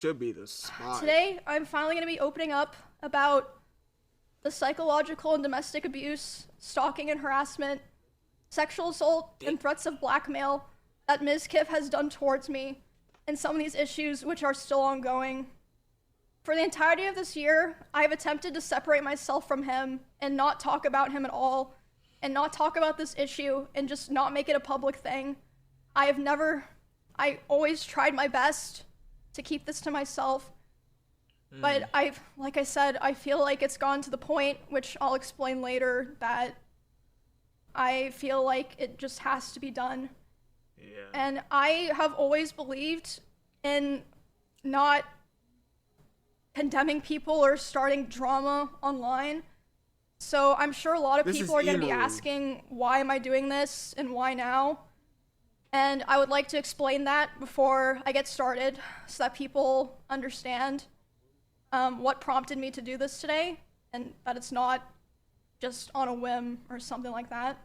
Should be the spot. Today, I'm finally going to be opening up about the psychological and domestic abuse, stalking and harassment, sexual assault, and threats of blackmail that Mizkif has done towards me, and some of these issues which are still ongoing. For the entirety of this year, I have attempted to separate myself from him and not talk about him at all, and not talk about this issue, and just not make it a public thing. I always tried my best to keep this to myself, but like I said, I feel like it's gone to the point, which I'll explain later, that I feel like it just has to be done. Yeah. And I have always believed in not condemning people or starting drama online. So I'm sure a lot of people are going to be asking, why am I doing this and why now? And I would like to explain that before I get started so that people understand what prompted me to do this today, and that it's not just on a whim or something like that.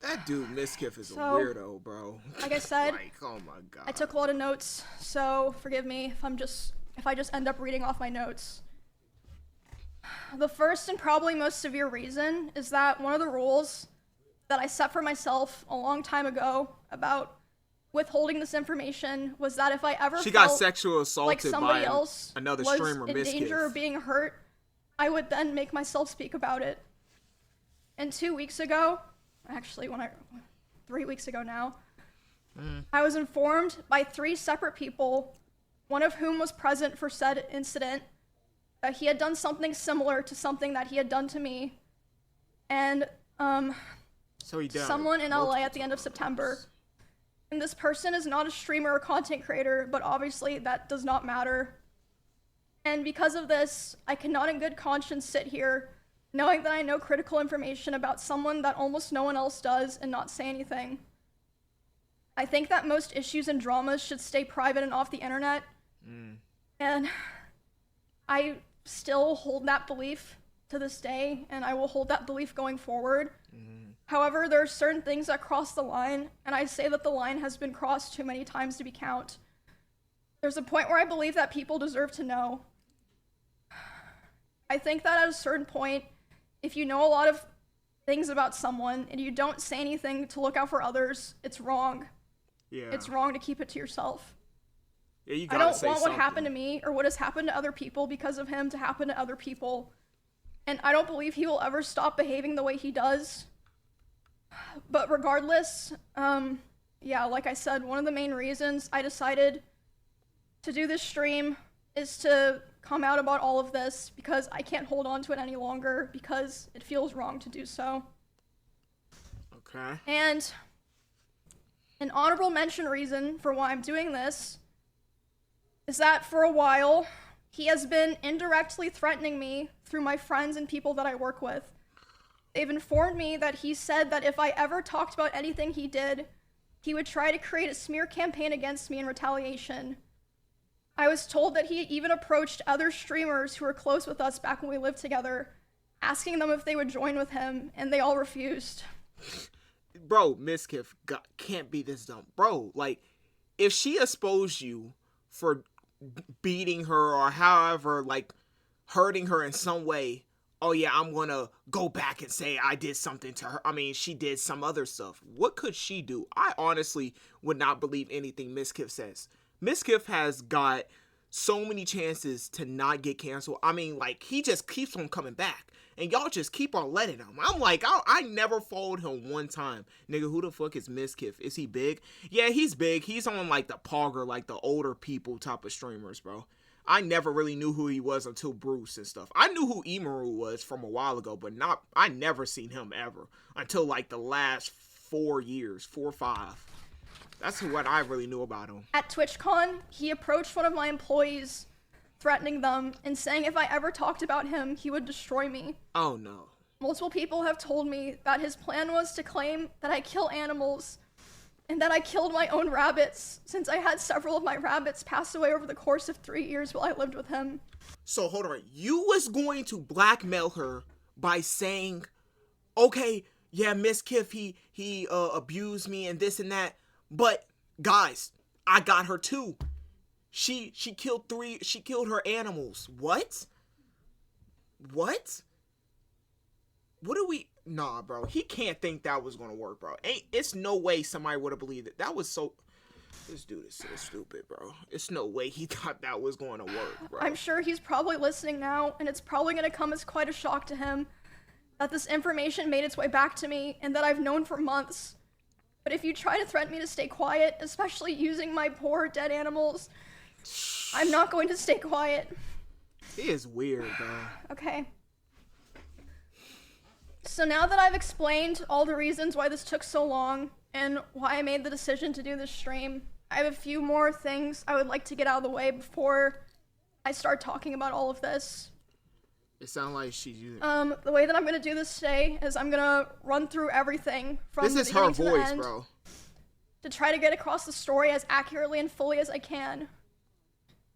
That dude Mizkif is a weirdo, bro. Like I said, like, oh my god. I took a lot of notes, so forgive me if I just end up reading off my notes. The first and probably most severe reason is that one of the rules that I set for myself a long time ago about withholding this information was that if I ever got felt sexual assaulted like somebody by else another was streamer, in danger of being hurt, I would then make myself speak about it. And 2 weeks ago, actually 3 weeks ago now, I was informed by 3 separate people, one of whom was present for said incident, that he had done something similar to something that he had done to me. And so he died someone in LA at the end of September. And this person is not a streamer or content creator, but obviously that does not matter. And because of this, I cannot in good conscience sit here knowing that I know critical information about someone that almost no one else does and not say anything. I think that most issues and dramas should stay private and off the internet. And I still hold that belief to this day, and I will hold that belief going forward. However, there are certain things that cross the line, and I say that the line has been crossed too many times to be count. There's a point where I believe that people deserve to know. I think that at a certain point, if you know a lot of things about someone and you don't say anything to look out for others, it's wrong. Yeah. It's wrong to keep it to yourself. Yeah, you I gotta don't say want something. what happened to me or what has happened to other people because of him to happen to other people. And I don't believe he will ever stop behaving the way he does. But regardless, yeah, like I said, one of the main reasons I decided to do this stream is to come out about all of this because I can't hold on to it any longer because it feels wrong to do so. Okay. And an honorable mention reason for why I'm doing this is that for a while, he has been indirectly threatening me through my friends and people that I work with. They've informed me that he said that if I ever talked about anything he did, he would try to create a smear campaign against me in retaliation. I was told that he even approached other streamers who were close with us back when we lived together, asking them if they would join with him, and they all refused. Bro, Mizkif can't be this dumb. Bro, like, if she exposed you for beating her or however, like, hurting her in some way, oh yeah, I'm gonna go back and say I did something to her. I mean, she did some other stuff. What could she do? I honestly would not believe anything Mizkif says. Mizkif has got so many chances to not get canceled. I mean, like, he just keeps on coming back. And y'all just keep on letting him. I'm like, I never followed him one time. Nigga, who the fuck is Mizkif? Is he big? Yeah, he's big. He's on, like, the Pogger, like, the older people type of streamers, bro. I never really knew who he was until Bruce and stuff. I knew who Emiru was from a while ago, but I never seen him ever until like the last 4 years, 4 or 5. That's what I really knew about him. At TwitchCon, he approached one of my employees, threatening them and saying if I ever talked about him, he would destroy me. Oh no. Multiple people have told me that his plan was to claim that I kill animals and that I killed my own rabbits, since I had several of my rabbits pass away over the course of 3 years while I lived with him. So hold on, you was going to blackmail her by saying, okay, yeah, Mizkif, he abused me and this and that, but guys, I got her too. She killed 3. She killed her animals. What? What? What do we? Nah, bro. He can't think that was gonna work, bro. It's no way somebody would have believed it. That was so. This dude is so stupid, bro. It's no way he thought that was going to work, bro. I'm sure he's probably listening now, and it's probably going to come as quite a shock to him that this information made its way back to me and that I've known for months. But if you try to threaten me to stay quiet, especially using my poor dead animals, I'm not going to stay quiet. He is weird, bro. Okay. So now that I've explained all the reasons why this took so long and why I made the decision to do this stream, I have a few more things I would like to get out of the way before I start talking about all of this. It sounds like she's using. The way that I'm gonna do this today is I'm gonna run through everything from the beginning to the end. This is her voice, bro. To try to get across the story as accurately and fully as I can.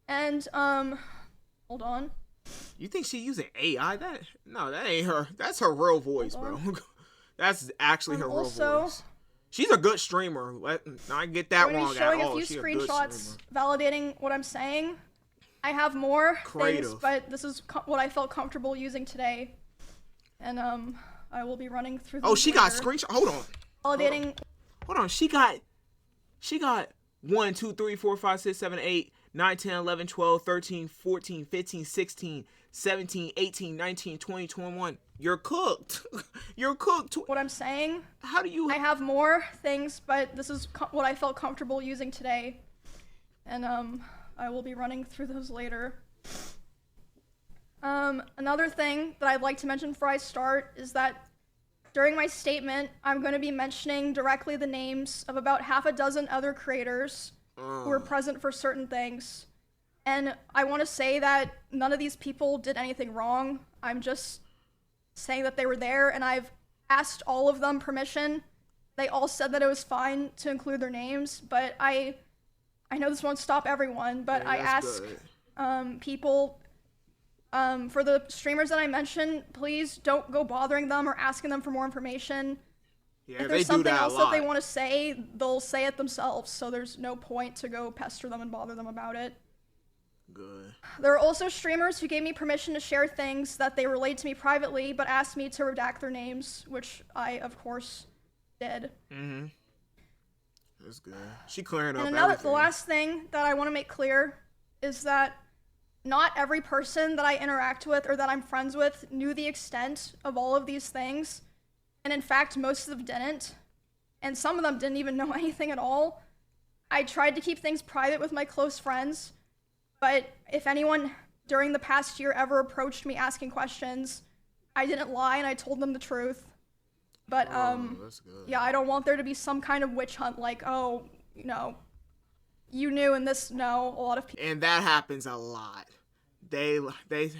And hold on. You think she's using AI? That ain't her. That's her real voice, bro. That's actually her real voice. She's a good streamer. I get that wrong at all. I'm showing a few screenshots validating what I'm saying. I have more things, but this is what I felt comfortable using today. And I will be running through them. Oh, she got screenshot. Hold on. Validating. Hold on. She got 1, 2, 3, 4, 5, 6, 7, 8, 9, 10, 11, 12, 13, 14, 15, 16, 17, 18, 19, 20, 21. You're cooked. You're cooked. What I'm saying. How do you? I have more things, but this is what I felt comfortable using today. And I will be running through those later. Another thing that I'd like to mention before I start is that during my statement, I'm going to be mentioning directly the names of about half a dozen other creators who were present for certain things. And I want to say that none of these people did anything wrong. I'm just saying that they were there, and I've asked all of them permission. They all said that it was fine to include their names, but I know this won't stop everyone, but I ask people, for the streamers that I mentioned, please don't go bothering them or asking them for more information. Yeah, if there's something else that they want to say, they'll say it themselves, so there's no point to go pester them and bother them about it. Good. There are also streamers who gave me permission to share things that they relayed to me privately, but asked me to redact their names, which I, of course, did. Mm-hmm. That's good. She clearing up everything. The last thing that I want to make clear is that not every person that I interact with or that I'm friends with knew the extent of all of these things. And in fact, most of them didn't. And some of them didn't even know anything at all. I tried to keep things private with my close friends. But if anyone during the past year ever approached me asking questions, I didn't lie and I told them the truth. But, that's good. Yeah, I don't want there to be some kind of witch hunt like, oh, you knew and this, no, a lot of people. And that happens a lot. They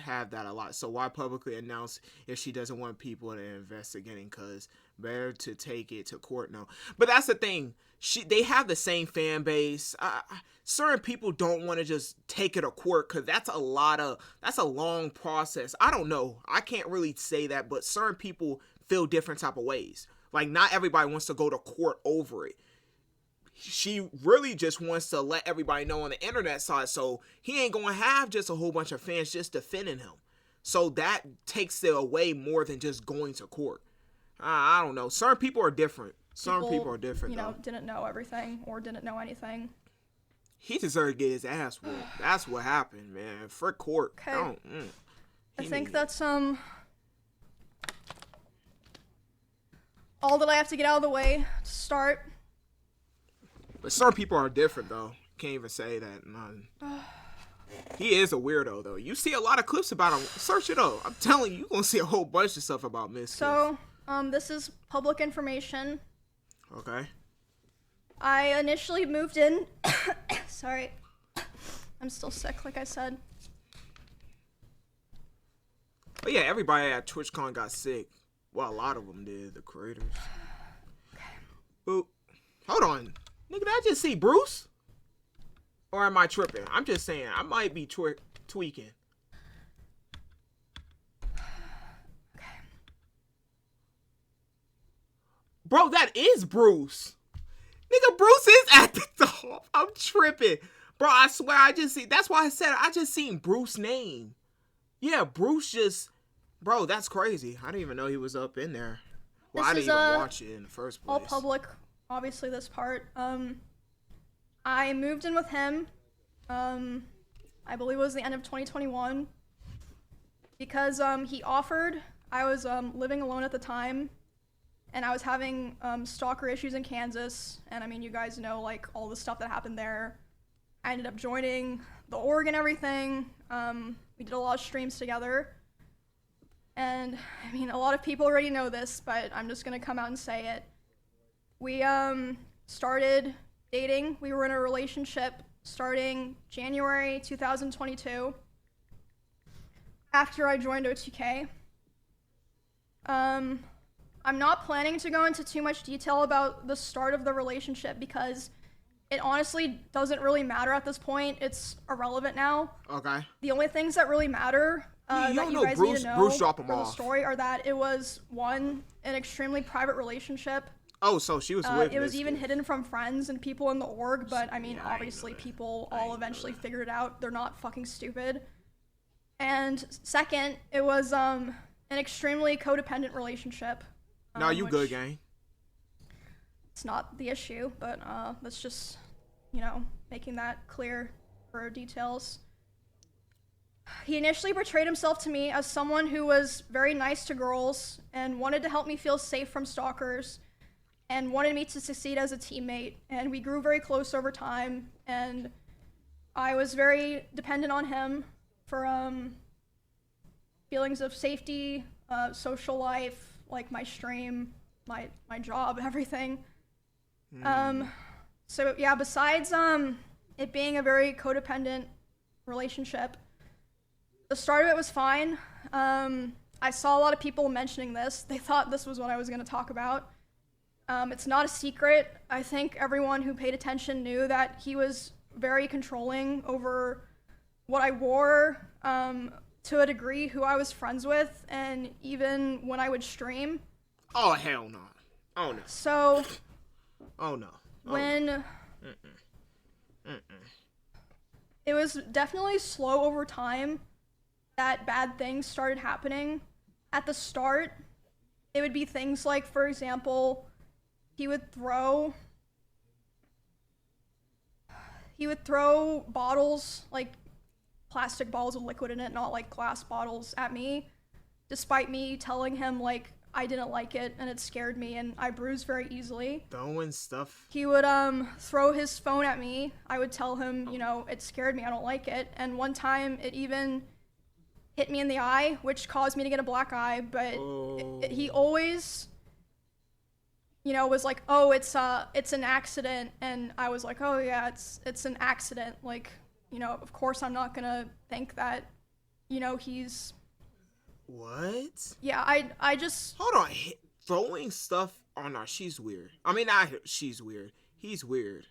have that a lot. So why publicly announce if she doesn't want people to investigating? Because better to take it to court now. But that's the thing. They have the same fan base. Certain people don't want to just take it to court because that's a long process. I don't know. I can't really say that, but certain people feel different type of ways. Like, not everybody wants to go to court over it. She really just wants to let everybody know on the internet side, so he ain't gonna have just a whole bunch of fans just defending him. So that takes it away more than just going to court. I don't know. Certain people are different. People are different, didn't know everything or didn't know anything. He deserved to get his ass whooped. That's what happened, man. For court. Okay. I think that's all that I have to get out of the way to start. But certain people are different, though. Can't even say that. He is a weirdo, though. You see a lot of clips about him. Search it up. I'm telling you, you're going to see a whole bunch of stuff about Mizkif. So, this is public information. Okay. I initially moved in. Sorry. I'm still sick, like I said. But yeah, everybody at TwitchCon got sick. Well, a lot of them did, the creators. Okay. Boop. Hold on. Nigga, did I just see Bruce? Or am I tripping? I'm just saying, I might be tweaking. Okay. Bro, that is Bruce. Nigga, Bruce is at the top. I'm tripping. Bro, I swear I just see. That's why I said I just seen Bruce's name. Yeah, Bruce just. Bro, that's crazy. I didn't even know he was up in there. Well, This I didn't is even watch it in the first place. all public, obviously, this part. I moved in with him, I believe it was the end of 2021, because he offered. I was living alone at the time, and I was having stalker issues in Kansas, and I mean, you guys know, like, all the stuff that happened there. I ended up joining the org and everything. We did a lot of streams together. And, I mean, a lot of people already know this, but I'm just gonna come out and say it. We started dating. We were in a relationship starting January 2022 after I joined OTK. I'm not planning to go into too much detail about the start of the relationship because it honestly doesn't really matter at this point. It's irrelevant now. Okay. The only things that really matter that you guys need to know for the story are that it was, one, an extremely private relationship. Oh, so she was with it was even hidden from friends and people in the org, but I mean, obviously people all eventually figured it out. They're not fucking stupid. And second, it was an extremely codependent relationship. No, you good, gang. It's not the issue, but that's just, you know, making that clear for details. He initially portrayed himself to me as someone who was very nice to girls and wanted to help me feel safe from stalkers and wanted me to succeed as a teammate. And we grew very close over time, and I was very dependent on him for feelings of safety, social life, like my stream, my job, everything. So yeah, besides it being a very codependent relationship, the start of it was fine. I saw a lot of people mentioning this. They thought this was what I was going to talk about. It's not a secret. I think everyone who paid attention knew that he was very controlling over what I wore, to a degree, who I was friends with, and even when I would stream. Oh, hell no. Oh, no. So... Oh, no. When it was definitely slow over time that bad things started happening. At the start, it would be things like, for example, he would throw bottles, like plastic bottles with liquid in it, not like glass bottles, at me, despite me telling him like I didn't like it and it scared me and I bruised very easily. Throwing stuff. He would throw his phone at me. I would tell him, you know, it scared me, I don't like it. And one time it even hit me in the eye, which caused me to get a black eye, but he always, you know, was like, oh, it's an accident. And I was like, oh yeah, it's an accident. Like, you know, of course I'm not gonna think that, you know, he's... What? Yeah, I just... Hold on. Throwing stuff... Oh, no, she's weird. I mean, she's weird. He's weird.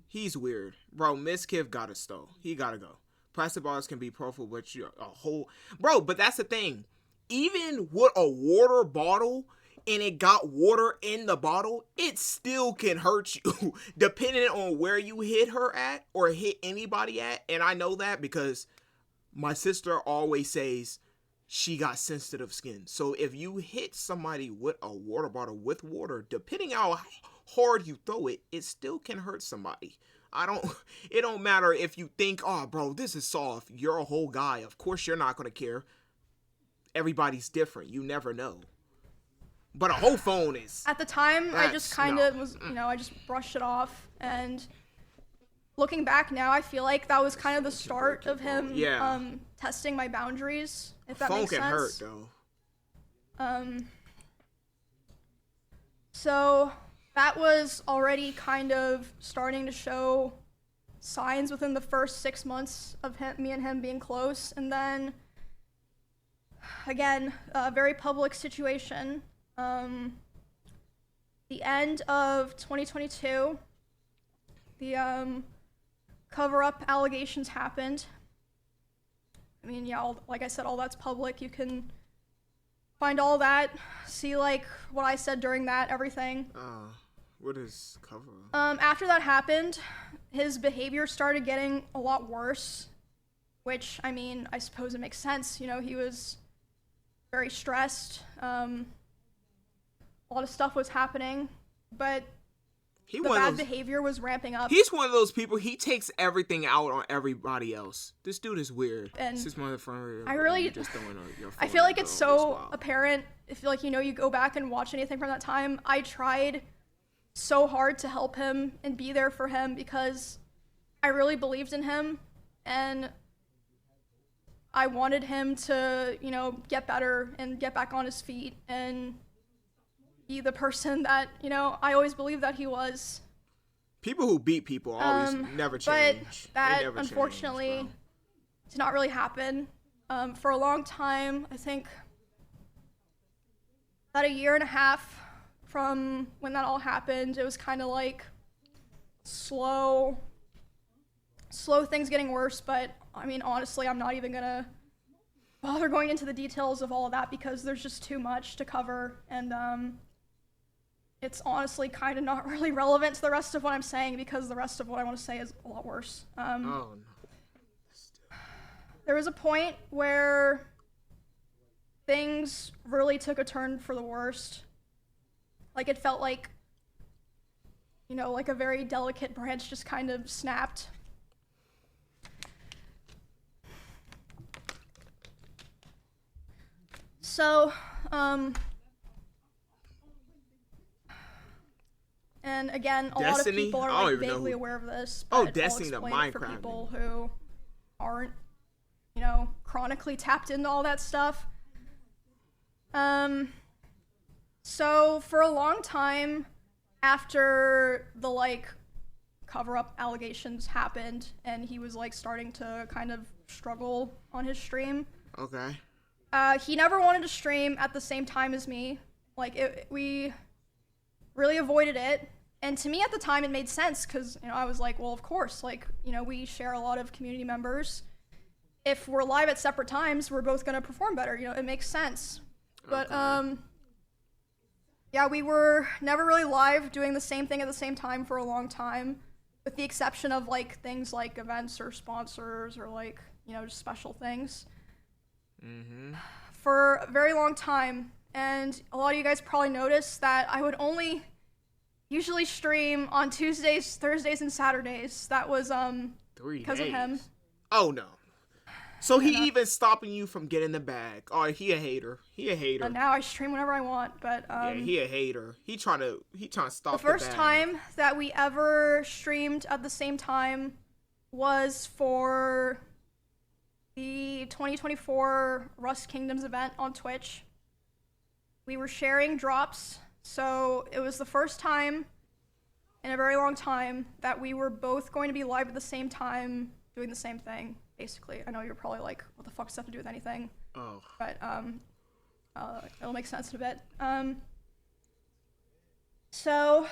He's weird. Bro, Mizkif gotta stow. He gotta go. Plastic bottles can be profitable, but you're a whole... Bro, but that's the thing. Even with a water bottle and it got water in the bottle, it still can hurt you depending on where you hit her at or hit anybody at. And I know that because my sister always says she got sensitive skin. So if you hit somebody with a water bottle with water, depending how hard you throw it, it still can hurt somebody. It don't matter if you think, oh bro, this is soft. You're a whole guy. Of course you're not going to care. Everybody's different. You never know. But a whole phone is... At the time, I just kind of was, you know, I just brushed it off. And looking back now, I feel like that was kind of the start of him testing my boundaries, if that makes sense. Phone can hurt, though. So that was already kind of starting to show signs within the first 6 months of me and him being close. And then, again, a very public situation. The end of 2022, the cover-up allegations happened. I mean, yeah, like I said, all that's public. You can find all that, see like what I said during that, everything. What is cover? After that happened, his behavior started getting a lot worse, which, I mean, I suppose it makes sense. You know, he was very stressed. A lot of stuff was happening, but the bad behavior was ramping up. He's one of those people, he takes everything out on everybody else. This dude is weird. And this motherfucker, I really, just your I feel like it's so apparent if, like, you know, you go back and watch anything from that time. I tried so hard to help him and be there for him because I really believed in him and I wanted him to, you know, get better and get back on his feet and be the person that, you know, I always believed that he was. People who beat people always never change. But that, unfortunately, did not really happen. For a long time, I think about a year and a half from when that all happened, it was kind of like slow things getting worse. But I mean, honestly, I'm not even gonna bother going into the details of all of that because there's just too much to cover, and it's honestly kind of not really relevant to the rest of what I'm saying because the rest of what I want to say is a lot worse. Oh no. There was a point where things really took a turn for the worst. Like, it felt like, you know, like a very delicate branch just kind of snapped. So, and again, a lot of people are like vaguely aware of this. But Destiny, the Minecraft. For people who aren't, you know, chronically tapped into all that stuff. So for a long time after the like cover-up allegations happened and he was like starting to kind of struggle on his stream. Okay. He never wanted to stream at the same time as me. Like, we really avoided it. And to me at the time it made sense because, you know, I was like, well, of course, like, you know, we share a lot of community members. If we're live at separate times, we're both gonna perform better. You know, it makes sense. But, yeah, we were never really live doing the same thing at the same time for a long time, with the exception of, like, things like events or sponsors or, like, you know, just special things. Mm-hmm. For a very long time. And a lot of you guys probably noticed that I would only usually stream on Tuesdays, Thursdays, and Saturdays. That was, 3 because days. of him. Oh, no. So he even stopping you from getting the bag. Oh, he a hater. He a hater. Now I stream whenever I want, but yeah, he a hater. He trying to stop the first time that we ever streamed at the same time was for the 2024 Rust Kingdoms event on Twitch. We were sharing drops, so it was the first time in a very long time that we were both going to be live at the same time doing the same thing. Basically, I know you're probably like, what the fuck does that have to do with anything? Oh. But, it'll make sense in a bit. So,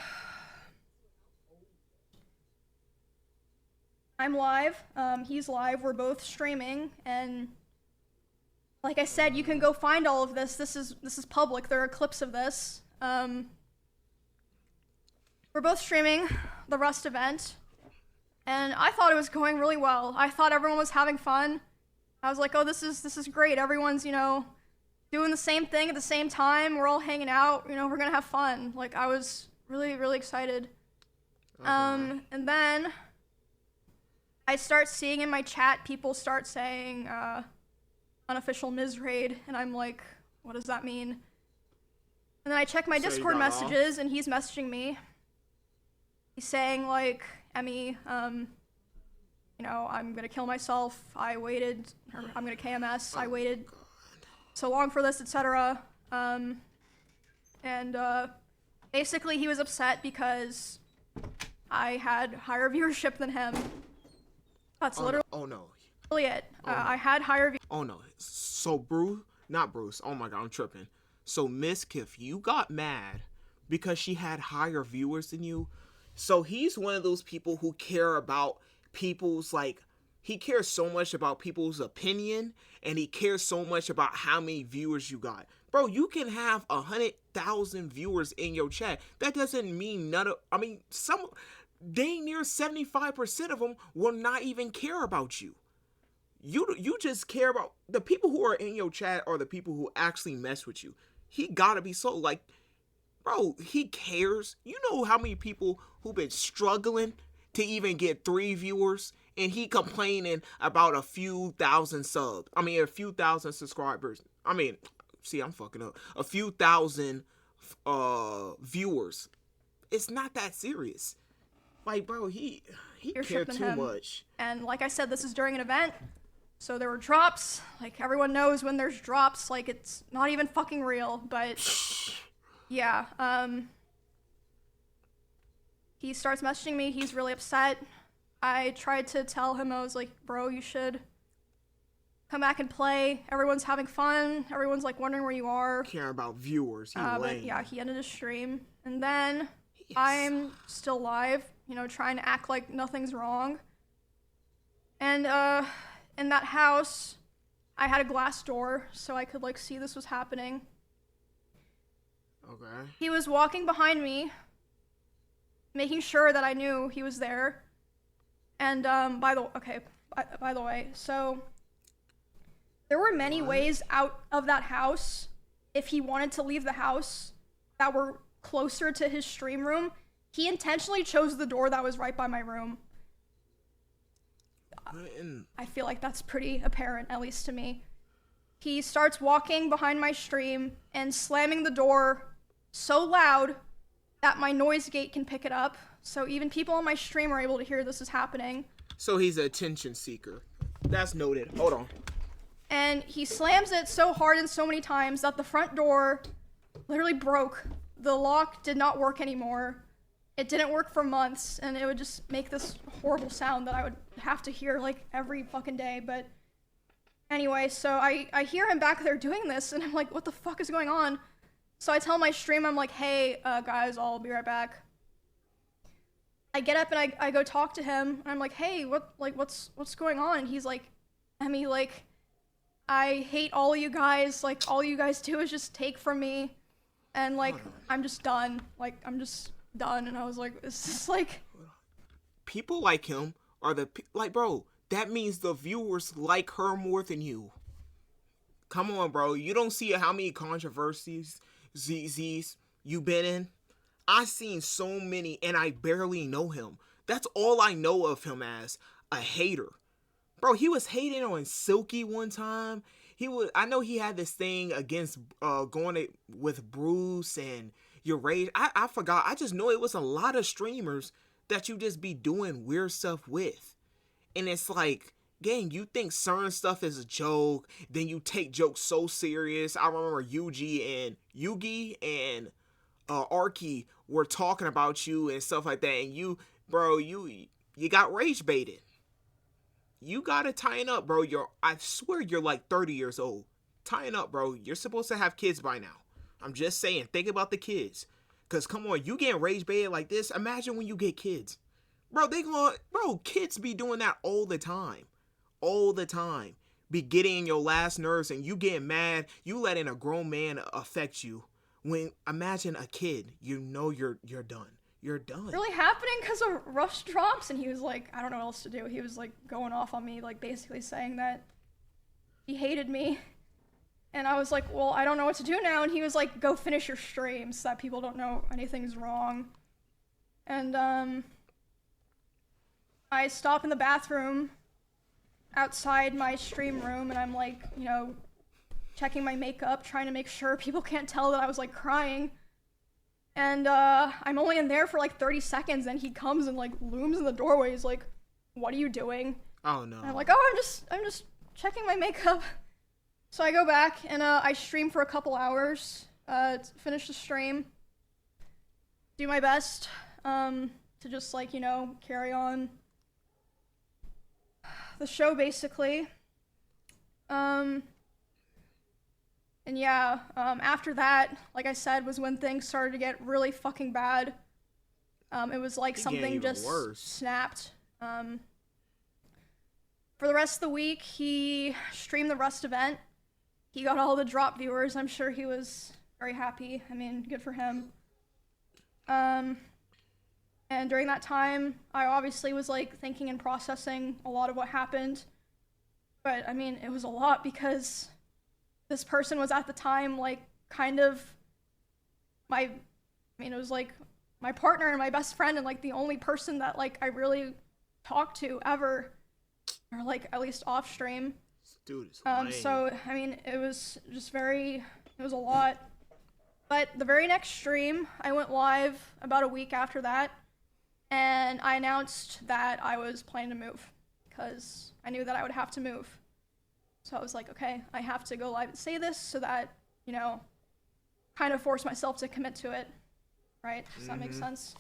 I'm live, he's live, we're both streaming, and like I said, you can go find all of this. This is public, there are clips of this. We're both streaming the Rust event. And I thought it was going really well. I thought everyone was having fun. I was like, oh, this is great. Everyone's, you know, doing the same thing at the same time. We're all hanging out. You know, we're gonna have fun. Like, I was really, really excited. Okay. And then I start seeing in my chat people start saying unofficial Miz raid, and I'm like, what does that mean? And then I check my Discord messages, and he's messaging me. He's saying like, Emmy, you know, I'm gonna kill myself. I waited, or I'm gonna KMS. I waited so long for this, etc. Basically he was upset because I had higher viewership than him. That's literally it. I had higher Oh no. So not Bruce. Oh my god, I'm tripping. So Mizkif, you got mad because she had higher viewers than you. So he's one of those people who care about people's, like, he cares so much about people's opinion, and he cares so much about how many viewers you got. Bro, you can have 100,000 viewers in your chat. That doesn't mean none of. I mean, some dang near 75% of them will not even care about you. You just care about the people who are in your chat are the people who actually mess with you. He gotta be so like, bro. He cares. You know how many people who've been struggling to even get 3 viewers, and he complaining about a few thousand subs. I mean, a few thousand subscribers. I mean, see, I'm fucking up. A few thousand viewers. It's not that serious. Like, bro, he You're cared tripping too him. much. And like I said, this is during an event, so there were drops. Like, everyone knows when there's drops, like, it's not even fucking real, but yeah, he starts messaging me, he's really upset. I tried to tell him, I was like, bro, you should come back and play. Everyone's having fun. Everyone's like wondering where you are. Caring about viewers. But yeah, he ended his stream. And then Yes. I'm still live, you know, trying to act like nothing's wrong. And in that house, I had a glass door so I could like see this was happening. Okay. He was walking behind me, making sure that I knew he was there. And by the way, so there were many ways out of that house if he wanted to leave the house that were closer to his stream room. He intentionally chose the door that was right by my room. I feel like that's pretty apparent, at least to me. He starts walking behind my stream and slamming the door so loud that my noise gate can pick it up. So even people on my stream are able to hear this is happening. So he's an attention seeker. That's noted. Hold on. And he slams it so hard and so many times that the front door literally broke. The lock did not work anymore. It didn't work for months, and it would just make this horrible sound that I would have to hear like every fucking day. But anyway, so I hear him back there doing this, and I'm like, what the fuck is going on? So I tell my stream, I'm like, hey, guys, I'll be right back. I get up and I go talk to him, and I'm like, hey, what's going on? And he's like, Emmy, like, I hate all of you guys. Like, all you guys do is just take from me, and like, I'm just done. Like, I'm just done. And I was like, it's just like, people like him are like, bro, that means the viewers like her more than you. Come on, bro. You don't see how many controversies ZZs you been in? I've seen so many, and I barely know him. That's all I know of him as, a hater. Bro, he was hating on Silky one time. I know he had this thing against going with Bruce and your rage. I forgot. I just know it was a lot of streamers that you just be doing weird stuff with. And it's like, gang, you think certain stuff is a joke, then you take jokes so serious. I remember Yugi and Arky were talking about you and stuff like that, and you got rage baited. You gotta tighten up, bro. I swear you're like 30 years old. Tighten up, bro. You're supposed to have kids by now. I'm just saying, think about the kids. Cause come on, you getting rage baited like this, imagine when you get kids. Bro, kids be doing that all the time. All the time. Be getting in your last nerves, and you getting mad, you letting a grown man affect you. When imagine a kid, you know you're done. You're done. really happening because of Rush drops. And he was like, I don't know what else to do. He was like going off on me, like basically saying that he hated me. And I was like, well, I don't know what to do now. And he was like, go finish your stream so that people don't know anything's wrong. And I stop in the bathroom outside my stream room, and I'm like, you know, checking my makeup, trying to make sure people can't tell that I was like crying. And I'm only in there for like 30 seconds, and he comes and like looms in the doorway. He's like, what are you doing? Oh no. And I'm like, oh, I'm just checking my makeup. So I go back and I stream for a couple hours, finish the stream, do my best to just like, you know, carry on the show basically. And yeah, after that, like I said, was when things started to get really fucking bad. It was like something just snapped. For the rest of the week, he streamed the Rust event. he got all the drop viewers. I'm sure he was very happy. I mean, good for him. And during that time, I obviously was like thinking and processing a lot of what happened. But I mean, it was a lot because this person was at the time like kind of it was like my partner and my best friend and like the only person that like I really talked to ever, or like at least off stream. Dude, it's lame. So I mean, it was a lot. But the very next stream, I went live about a week after that, and I announced that I was planning to move because I knew that I would have to move. So I was like, okay, I have to go live and say this so that, you know, kind of force myself to commit to it, right? Does that make sense?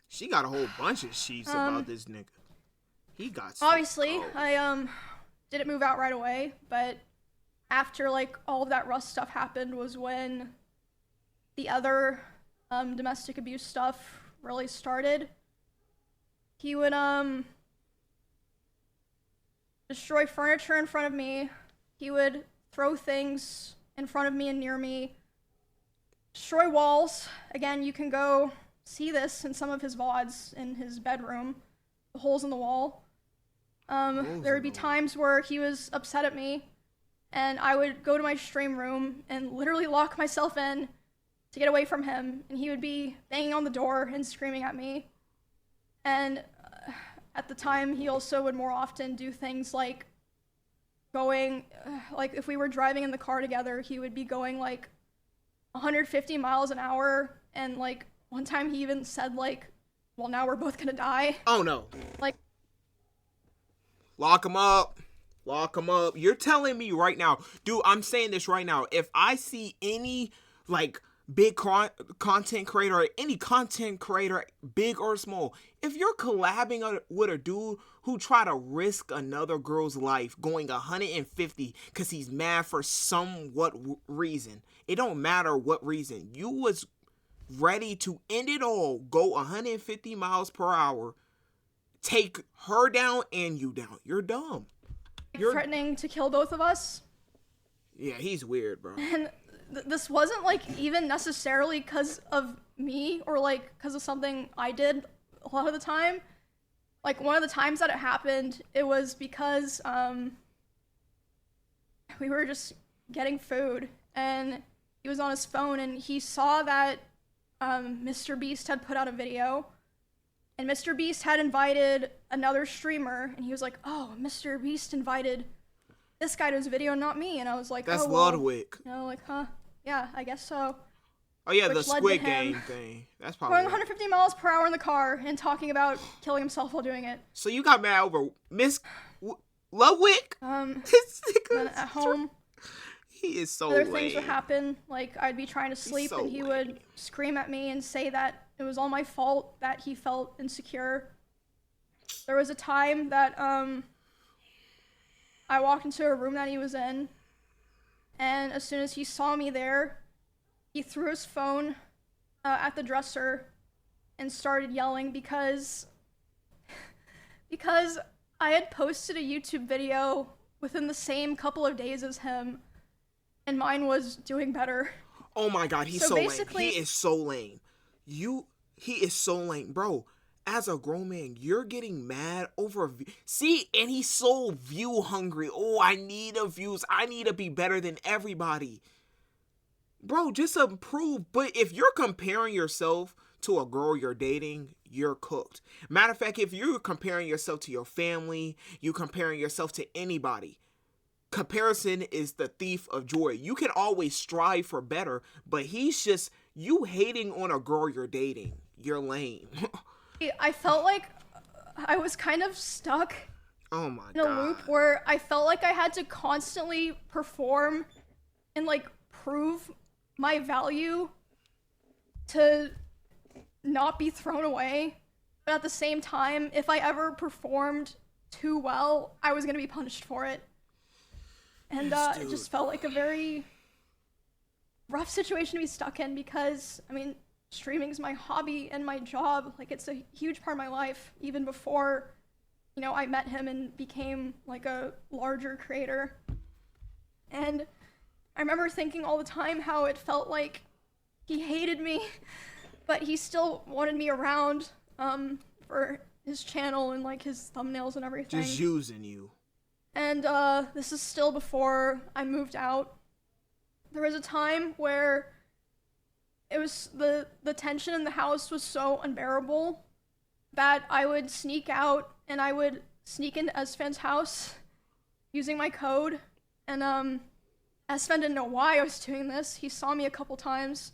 She got a whole bunch of sheets about this nigga. He got obviously, I didn't move out right away, but after like all of that Rust stuff happened was when the other domestic abuse stuff really started. He would destroy furniture in front of me. He would throw things in front of me and near me. Destroy walls. Again, you can go see this in some of his VODs in his bedroom. The holes in the wall. There would be times where he was upset at me, and I would go to my stream room and literally lock myself in to get away from him, and he would be banging on the door and screaming at me. And at the time, he also would more often do things like going, like if we were driving in the car together, he would be going like 150 miles an hour, and like one time he even said like, well, now we're both gonna die. Oh no. Like, lock him up. Lock him up. You're telling me right now, dude, I'm saying this right now. If I see any like big content creator, or any content creator, big or small, if you're collabing with a dude who try to risk another girl's life going 150 because he's mad for somewhat reason, it don't matter what reason, you was ready to end it all, go 150 miles per hour, take her down and you down. You're dumb. You're threatening to kill both of us. Yeah, he's weird, bro. And this wasn't like even necessarily because of me or like because of something I did a lot of the time. Like one of the times that it happened, it was because we were just getting food and he was on his phone and he saw that Mr. Beast had put out a video, and Mr. Beast had invited another streamer, and he was like, oh, Mr. Beast invited this guy to his video, not me. And I was like, that's oh, well, Ludwig. you know, like, huh? Yeah, I guess so. Oh yeah, the Squid Game thing. That's probably going 150 miles per hour in the car and talking about killing himself while doing it. So you got mad over Ludwig? Then at home, he is so other lame. things would happen. Like I'd be trying to sleep and he would scream at me and say that it was all my fault that he felt insecure. There was a time that I walked into a room that he was in, and as soon as he saw me there, he threw his phone at the dresser and started yelling because I had posted a YouTube video within the same couple of days as him, and mine was doing better. Oh my god, he's so lame. He is so lame. He is so lame, bro. As a grown man, you're getting mad over see, and he's so view hungry. Oh, I need the views. I need to be better than everybody. Bro, just improve. But if you're comparing yourself to a girl you're dating, you're cooked. Matter of fact, if you're comparing yourself to your family, you comparing yourself to anybody, comparison is the thief of joy. You can always strive for better, but he's just, you hating on a girl you're dating. You're lame. I felt like I was kind of stuck in a loop where I felt like I had to constantly perform and like prove my value to not be thrown away. But at the same time, if I ever performed too well, I was going to be punished for it. And it just felt like a very rough situation to be stuck in because, I mean, streaming is my hobby and my job. Like, it's a huge part of my life, even before, you know, I met him and became like a larger creator. And I remember thinking all the time how it felt like he hated me, but he still wanted me around for his channel and like his thumbnails and everything. Just using you. And this is still before I moved out. There was a time where it was the tension in the house was so unbearable that I would sneak out and I would sneak into Esfan's house using my code. And Esfan didn't know why I was doing this. He saw me a couple times.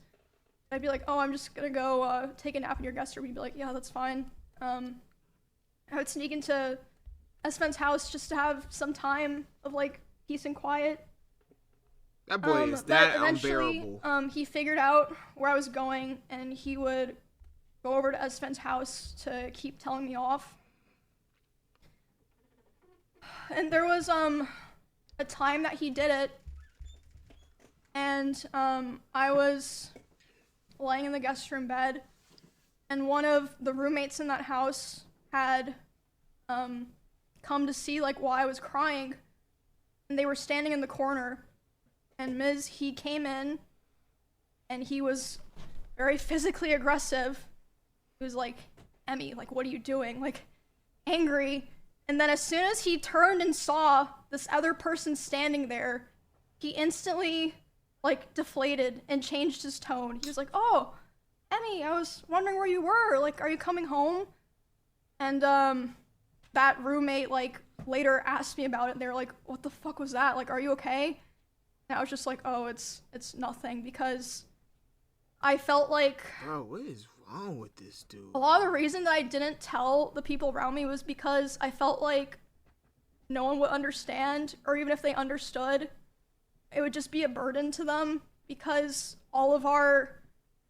I'd be like, oh, I'm just gonna go take a nap in your guest room. He'd be like, yeah, that's fine. I would sneak into Esfan's house just to have some time of like peace and quiet. That boy is that eventually, unbearable. He figured out where I was going, and he would go over to Esfan's house to keep telling me off. And there was a time that he did it, and I was laying in the guest room bed, and one of the roommates in that house had come to see like why I was crying, and they were standing in the corner. And he came in, and he was very physically aggressive. He was like, Emmy, like, what are you doing? Like, angry. And then as soon as he turned and saw this other person standing there, he instantly, like, deflated and changed his tone. He was like, oh, Emmy, I was wondering where you were. Like, are you coming home? And that roommate, like, later asked me about it. And they were like, what the fuck was that? Like, are you okay? And I was just like, oh, it's nothing, because I felt like... Bro, what is wrong with this dude? A lot of the reason that I didn't tell the people around me was because I felt like no one would understand, or even if they understood, it would just be a burden to them, because all of our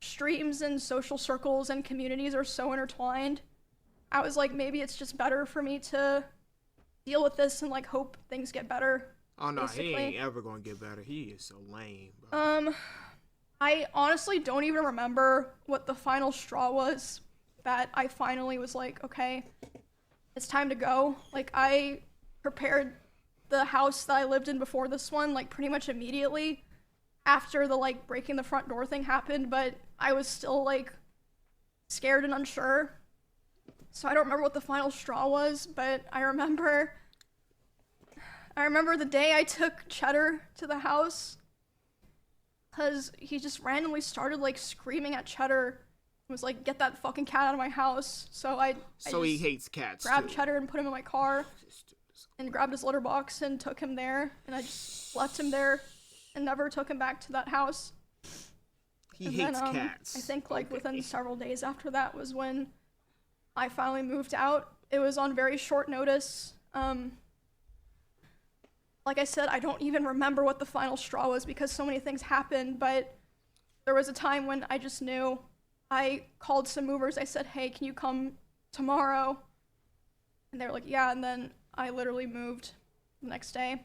streams and social circles and communities are so intertwined. I was like, maybe it's just better for me to deal with this and like hope things get better. Oh no, basically. He ain't ever gonna get better. He is so lame, bro. I honestly don't even remember what the final straw was that I finally was like, okay, it's time to go. Like, I prepared the house that I lived in before this one, like, pretty much immediately after the, like, breaking the front door thing happened, but I was still, like, scared and unsure. So I don't remember what the final straw was, but I remember the day I took Cheddar to the house, because he just randomly started, like, screaming at Cheddar and was like, get that fucking cat out of my house. So he hates cats, grabbed too. Cheddar and put him in my car and grabbed his litter box and took him there, and I just left him there and never took him back to that house. He hates cats. I think, like, within several days after that was when I finally moved out. It was on very short notice. Like I said, I don't even remember what the final straw was because so many things happened, but there was a time when I just knew. I called some movers. I said, hey, can you come tomorrow? And they were like, yeah, and then I literally moved the next day.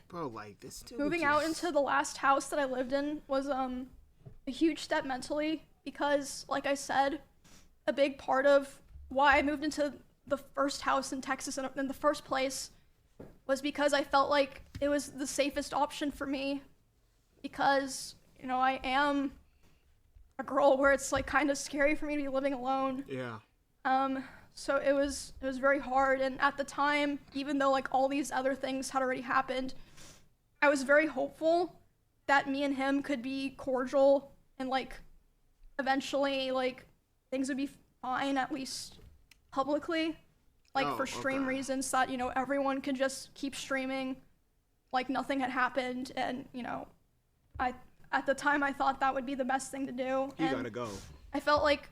Bro, like, this dude Moving out into the last house that I lived in was a huge step mentally because, like I said, a big part of why I moved into the first house in Texas in the first place was because I felt like it was the safest option for me because, you know, I am a girl where it's like kind of scary for me to be living alone. Yeah. So it was very hard, and at the time, even though like all these other things had already happened, I was very hopeful that me and him could be cordial and like eventually like things would be fine, at least publicly, like for stream reasons, that, you know, everyone could just keep streaming like nothing had happened. And, you know, at the time I thought that would be the best thing to do. You gotta go. I felt like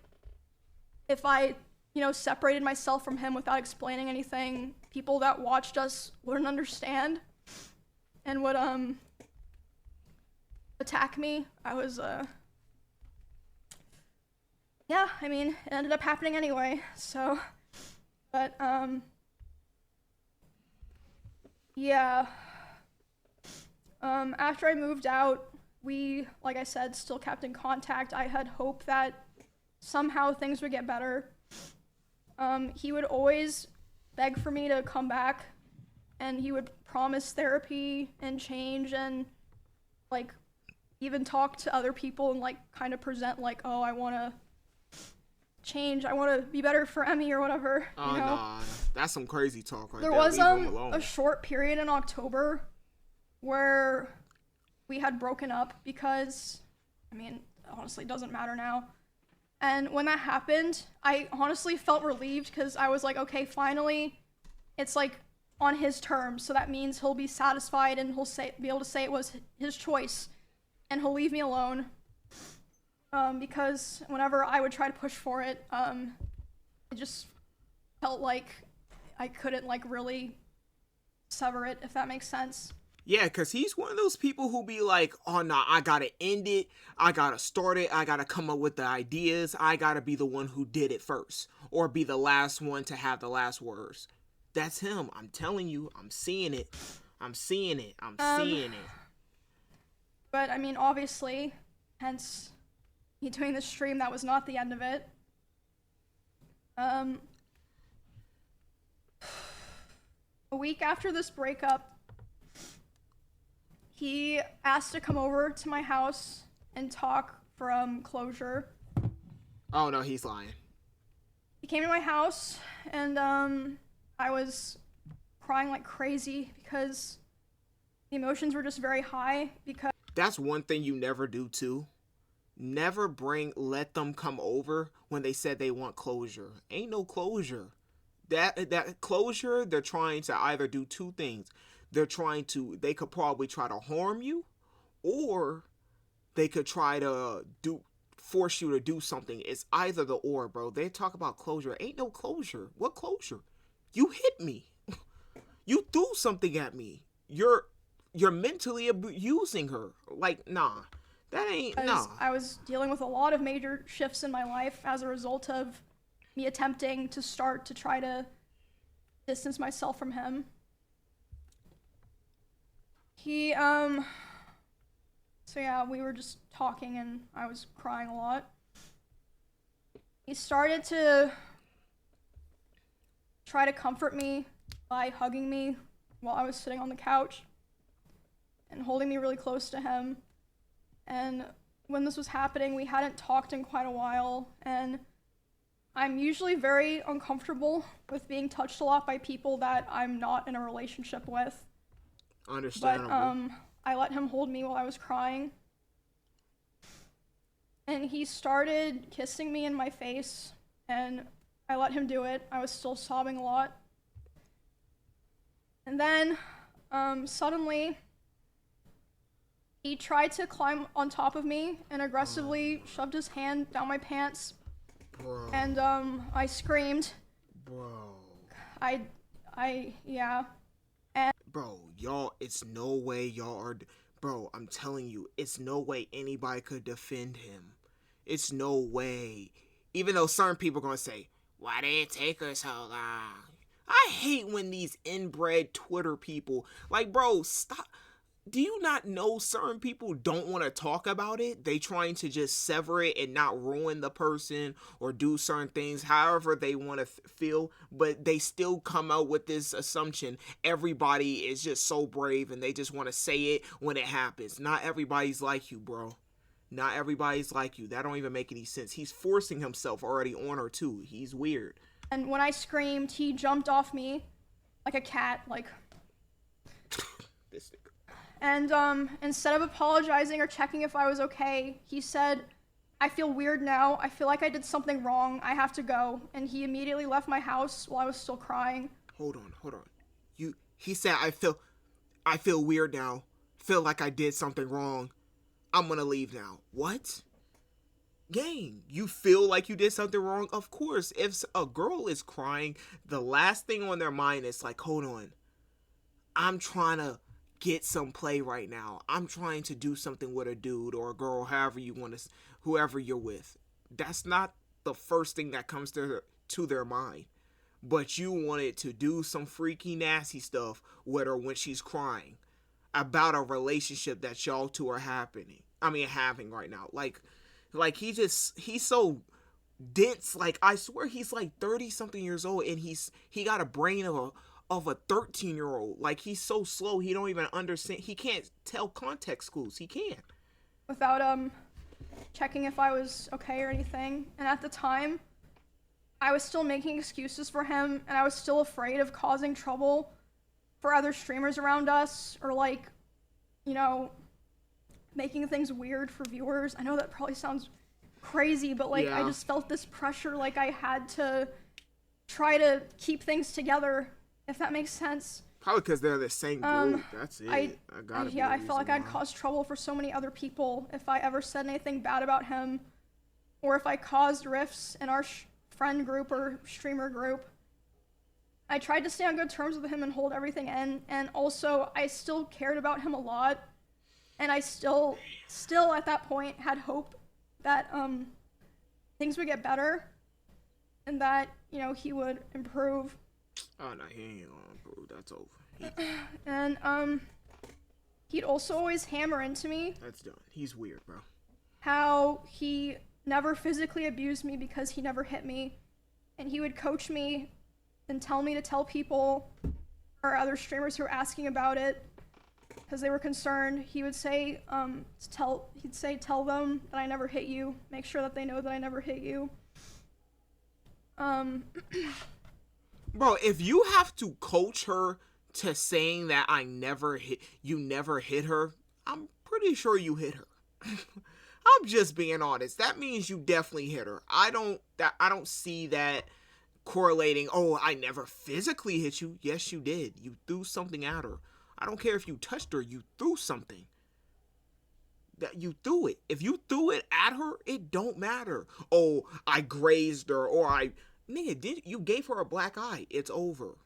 if I, you know, separated myself from him without explaining anything, people that watched us wouldn't understand and would attack me. I was yeah, I mean, it ended up happening anyway, so, but, yeah, after I moved out, we, like I said, still kept in contact. I had hope that somehow things would get better. He would always beg for me to come back, and he would promise therapy and change, and like even talk to other people and like kind of present like, oh, I want to change, I want to be better for Emmy or whatever. Oh, nah, that's some crazy talk right There there. was Leave him alone. a short period in October where we had broken up because, I mean, honestly, it doesn't matter now. And when that happened, I honestly felt relieved because I was like, okay, finally, it's like on his terms, so that means he'll be satisfied and be able to say it was his choice, and he'll leave me alone. Because whenever I would try to push for it, it just felt like I couldn't like really sever it, if that makes sense. Yeah, because he's one of those people who be like, oh, nah, I gotta end it. I gotta start it. I gotta come up with the ideas. I gotta be the one who did it first. Or be the last one to have the last words. That's him. I'm telling you. I'm seeing it. I'm seeing it. I'm seeing it. But, I mean, obviously, hence me doing this stream, that was not the end of it. A week after this breakup, he asked to come over to my house and talk from closure. Oh no, he's lying. He came to my house, and I was crying like crazy because the emotions were just very high. Because that's one thing you never do too. Never let them come over when they said they want closure. Ain't no closure. That closure, they're trying to either do two things. They could probably try to harm you, or they could try to force you to do something. It's either the or, bro. They talk about closure. Ain't no closure. What closure? You hit me. You threw something at me. You're mentally abusing her. Like, nah. That ain't, nah. I was dealing with a lot of major shifts in my life as a result of me attempting to try to distance myself from him. So yeah, we were just talking and I was crying a lot. He started to try to comfort me by hugging me while I was sitting on the couch and holding me really close to him. And when this was happening, we hadn't talked in quite a while, and I'm usually very uncomfortable with being touched a lot by people that I'm not in a relationship with. Understandable. But I let him hold me while I was crying. And he started kissing me in my face, and I let him do it. I was still sobbing a lot. And then, suddenly, he tried to climb on top of me and aggressively shoved his hand down my pants. Bro. And, I screamed. Bro. Yeah. Bro, y'all, it's no way y'all are... Bro, I'm telling you, it's no way anybody could defend him. It's no way. Even though certain people are going to say, why did it take her so long? I hate when these inbred Twitter people... Like, bro, stop... Do you not know certain people don't want to talk about it? They trying to just sever it and not ruin the person or do certain things however they want to feel, but they still come out with this assumption everybody is just so brave and they just want to say it when it happens. Not everybody's like you, bro. Not everybody's like you. That don't even make any sense. He's forcing himself already on her too. He's weird. And when I screamed, he jumped off me like a cat, like... This nigga. And instead of apologizing or checking if I was okay, he said, I feel weird now. I feel like I did something wrong. I have to go. And he immediately left my house while I was still crying. Hold on. He said, I feel weird now. Feel like I did something wrong. I'm gonna leave now. What? Gang, you feel like you did something wrong? Of course, if a girl is crying, the last thing on their mind is like, hold on. I'm trying to get some play right now. I'm trying to do something with a dude or a girl, whoever you're with. That's not the first thing that comes to their mind. But you wanted to do some freaky nasty stuff with her when she's crying about a relationship that y'all two are having right now. Like he's so dense. Like, I swear he's like 30 something years old, and he got a brain of a 13-year-old. Like, he's so slow, he don't even understand. He can't tell context clues. He can't. Without checking if I was okay or anything. And at the time, I was still making excuses for him, and I was still afraid of causing trouble for other streamers around us, or like, you know, making things weird for viewers. I know that probably sounds crazy, but like, I just felt this pressure, like I had to try to keep things together, if that makes sense. Probably because they're the same group. That's it. I felt like I'd cause trouble for so many other people if I ever said anything bad about him, or if I caused rifts in our friend group or streamer group. I tried to stay on good terms with him and hold everything in, and also I still cared about him a lot, and I still at that point had hope that things would get better, and that, you know, he would improve. Oh no, he ain't gonna improve. That's over. And he'd also always hammer into me. That's done. He's weird, bro. How he never physically abused me because he never hit me, and he would coach me and tell me to tell people or other streamers who were asking about it because they were concerned. He would say, tell them that I never hit you. Make sure that they know that I never hit you. Bro, if you have to coach her to saying that you never hit her, I'm pretty sure you hit her. I'm just being honest. That means you definitely hit her. I don't see that correlating. Oh, I never physically hit you. Yes, you did. You threw something at her. I don't care if you touched her. You threw something. That you threw it. If you threw it at her, it don't matter. Oh, I grazed her, or nigga, you gave her a black eye. It's over.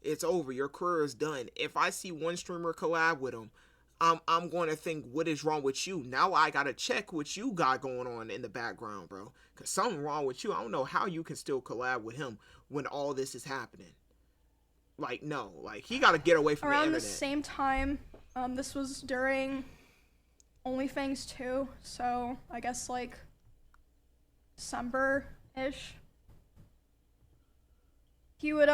It's over. Your career is done. If I see one streamer collab with him, I'm going to think, what is wrong with you? Now I got to check what you got going on in the background, bro. Because something wrong with you. I don't know how you can still collab with him when all this is happening. Like, no. Like, he got to get away from the internet. Around the same time, this was during OnlyFans 2, so I guess, like, December-ish. He would,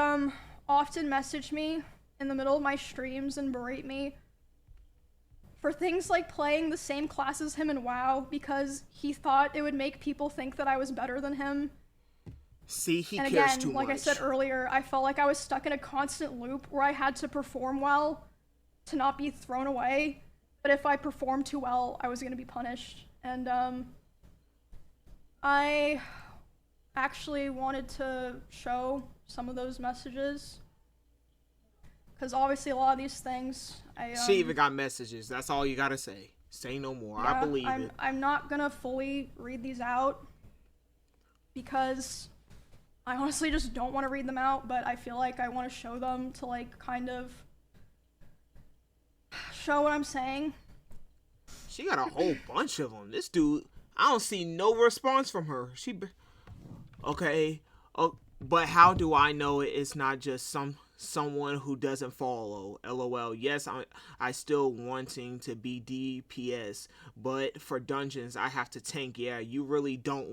often message me in the middle of my streams and berate me for things like playing the same class as him in WoW because he thought it would make people think that I was better than him. See, he and cares again, too much. like I said earlier, I felt like I was stuck in a constant loop where I had to perform well to not be thrown away. But if I performed too well, I was going to be punished. And I actually wanted to show some of those messages. Because obviously a lot of these things, she even got messages. That's all you gotta say. Say no more. Yeah, I believe it. I'm not gonna fully read these out because I honestly just don't want to read them out, but I feel like I want to show them to, like, kind of show what I'm saying. She got a whole bunch of them. This dude, I don't see no response from her. Okay. Oh, but how do I know it's not just someone who doesn't follow? LOL. Yes, I still wanting to be DPS, but for dungeons I have to tank. Yeah, you really don't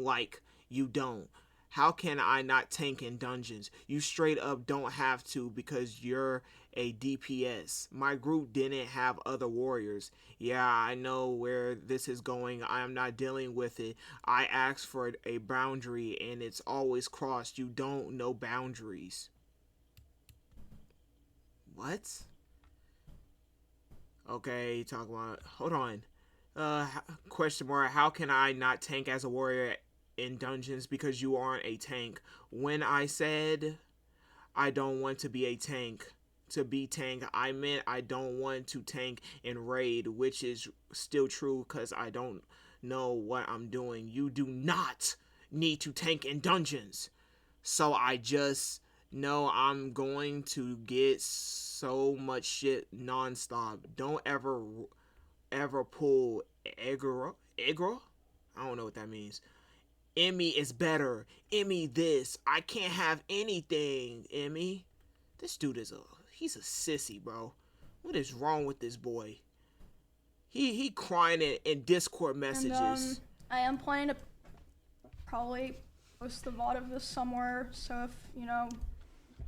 you don't. How can I not tank in dungeons? You straight up don't have to because you're a DPS. My group didn't have other warriors. Yeah, I know where this is going. I am not dealing with it. I asked for a boundary and it's always crossed. You don't know boundaries. What? Okay, talk about... Hold on. Question mark. How can I not tank as a warrior in dungeons because you aren't a tank? When I said I don't want to be a tank, I meant I don't want to tank in raid, which is still true because I don't know what I'm doing. You do not need to tank in dungeons. So I just know I'm going to get so much shit nonstop. Don't ever pull Egro? I don't know what that means. Emmy is better. Emmy this. I can't have anything, Emmy. This dude he's a sissy, bro. What is wrong with this boy? He crying in Discord messages. And, I am planning to probably post the VOD of this somewhere, so if, you know...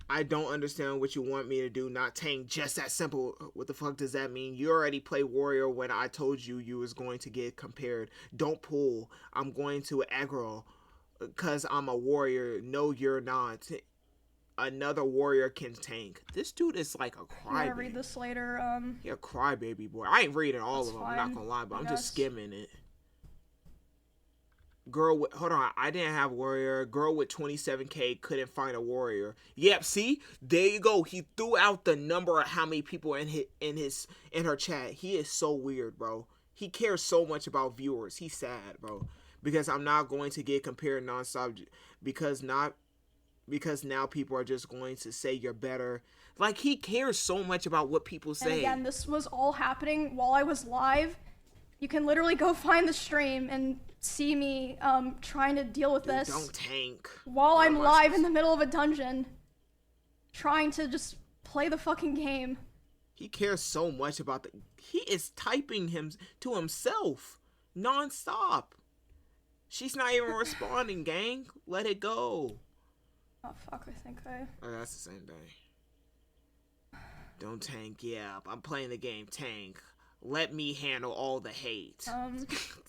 I don't understand what you want me to do, not tank, just that simple. What the fuck does that mean? You already play warrior when I told you you was going to get compared. Don't pull. I'm going to aggro because I'm a warrior. No, you're not. Another warrior can tank. This dude is like a crybaby. I'm gonna read this later. He a crybaby boy. I ain't reading all of them, fine, I'm not gonna lie, but I'm guess. just skimming it. Girl with, hold on, I didn't have warrior. Girl with 27K couldn't find a warrior. Yep, see? There you go. He threw out the number of how many people in her chat. He is so weird, bro. He cares so much about viewers. He's sad, bro. Because I'm not going to get compared nonstop because now people are just going to say you're better. Like, he cares so much about what people say. And again, this was all happening while I was live. You can literally go find the stream and see me trying to deal with this. Don't tank. While I'm live in the middle of a dungeon, trying to just play the fucking game. He cares so much about he is typing him to himself nonstop. She's not even responding, gang. Let it go. Oh fuck, I think I... Oh, that's the same day. Don't tank, yeah. I'm playing the game, tank. Let me handle all the hate.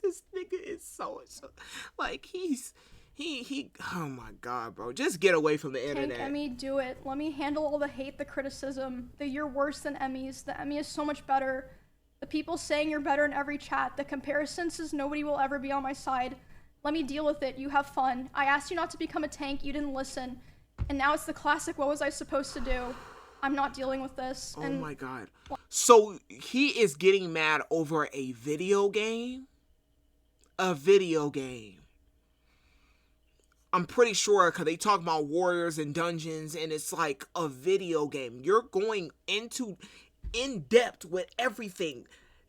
This nigga is so like he oh my god, bro. Just get away from the internet. Emmy, do it. Let me handle all the hate, the criticism. You're worse than Emmy's. The Emmy is so much better. The people saying you're better in every chat. The comparisons is nobody will ever be on my side. Let me deal with it. You have fun. I asked you not to become a tank. You didn't listen. And now it's the classic, what was I supposed to do? I'm not dealing with this. Oh my god. So he is getting mad over a video game? A video game. I'm pretty sure because they talk about warriors and dungeons and it's like a video game. You're going in depth with everything.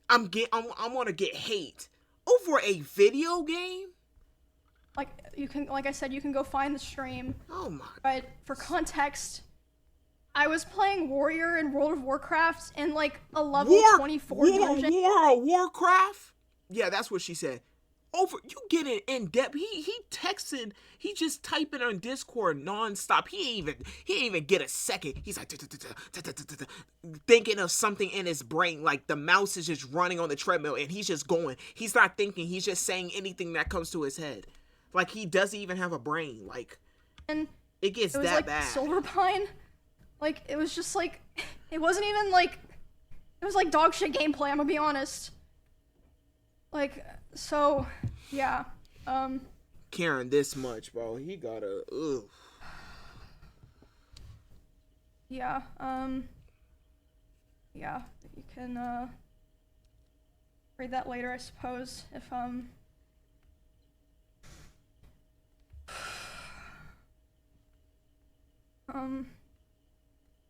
I'm gonna get hate over a video game? Like I said, you can go find the stream. Oh my. But for context, I was playing Warrior in World of Warcraft in like a level 24 dungeon. Warcraft? Yeah, that's what she said. Over, you getting in depth. He just typing on Discord nonstop. He ain't even get a second. He's like thinking of something in his brain. Like the mouse is just running on the treadmill and he's just going. He's not thinking. He's just saying anything that comes to his head. Like he doesn't even have a brain. Like, and it gets it was that like bad. Silverpine. Like it was just like, it wasn't even like, it was like dog shit gameplay. I'm gonna be honest. Like, so, yeah. Caring this much, bro. He gotta, ugh. Yeah, yeah, you can, read that later, I suppose, if,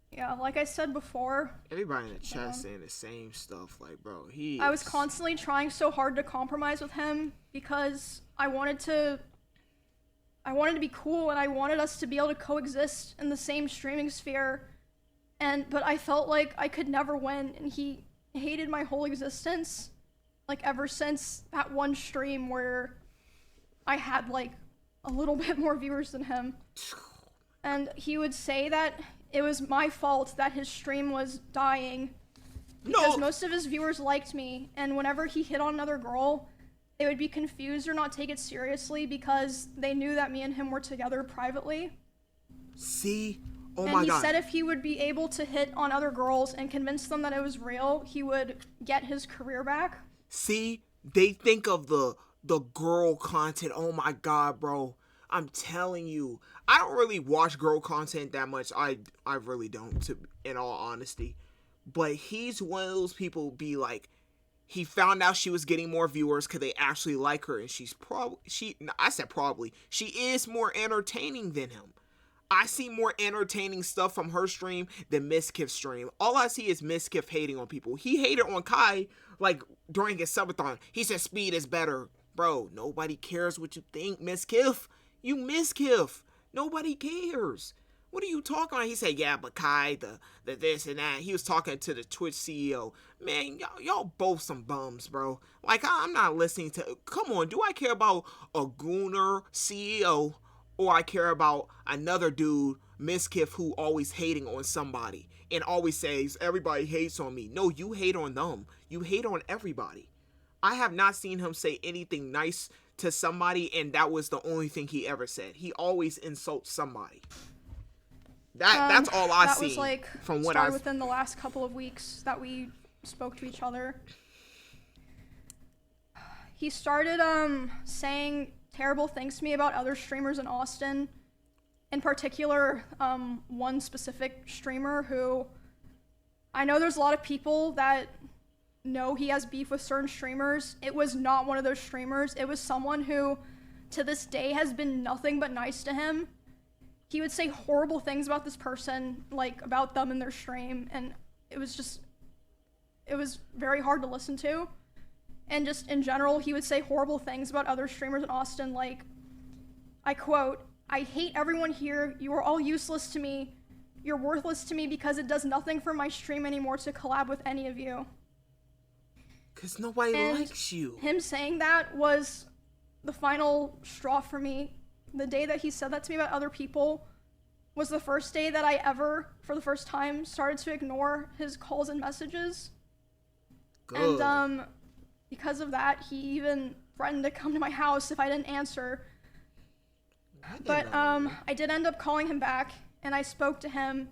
yeah, like I said before. Everybody in the chat saying the same stuff, like, bro, I was constantly trying so hard to compromise with him because I wanted to be cool and I wanted us to be able to coexist in the same streaming sphere. But I felt like I could never win and he hated my whole existence. Like ever since that one stream where I had like a little bit more viewers than him. And he would say that it was my fault that his stream was dying because most of his viewers liked me, and whenever he hit on another girl, they would be confused or not take it seriously because they knew that me and him were together privately. See? Oh and my he God. said if he would be able to hit on other girls and convince them that it was real, he would get his career back. See? They think of the girl content. Oh my God, bro. I'm telling you, I don't really watch girl content that much. I really don't, in all honesty. But he's one of those people be like, he found out she was getting more viewers because they actually like her. And she is more entertaining than him. I see more entertaining stuff from her stream than Mizkif's stream. All I see is Mizkif hating on people. He hated on Kai, like, during his subathon. He said speed is better. Bro, nobody cares what you think, Mizkif. You Mizkif. Nobody cares. What are you talking about? He said, yeah, but Kai, the this and that. He was talking to the Twitch CEO. Man, y'all both some bums, bro. Like, I'm not listening to... Come on, do I care about a Gooner CEO or I care about another dude, Mizkif, who always hating on somebody and always says everybody hates on me. No, you hate on them. You hate on everybody. I have not seen him say anything nice to somebody, and that was the only thing he ever said. He always insults somebody. That's all I see. That was like from what started within the last couple of weeks that we spoke to each other. He started saying terrible things to me about other streamers in Austin. In particular, one specific streamer who I know there's a lot of people that know he has beef with certain streamers. It was not one of those streamers. It was someone who to this day has been nothing but nice to him. He would say horrible things about this person, like about them in their stream, and it was very hard to listen to. And just in general, he would say horrible things about other streamers in Austin, like, I quote, "I hate everyone here. You are all useless to me. You're worthless to me because it does nothing for my stream anymore to collab with any of you." Because nobody likes you. Him saying that was the final straw for me. The day that he said that to me about other people was the first day that I ever, for the first time, started to ignore his calls and messages. Good. And because of that, he even threatened to come to my house if I didn't answer. But I did end up calling him back, and I spoke to him,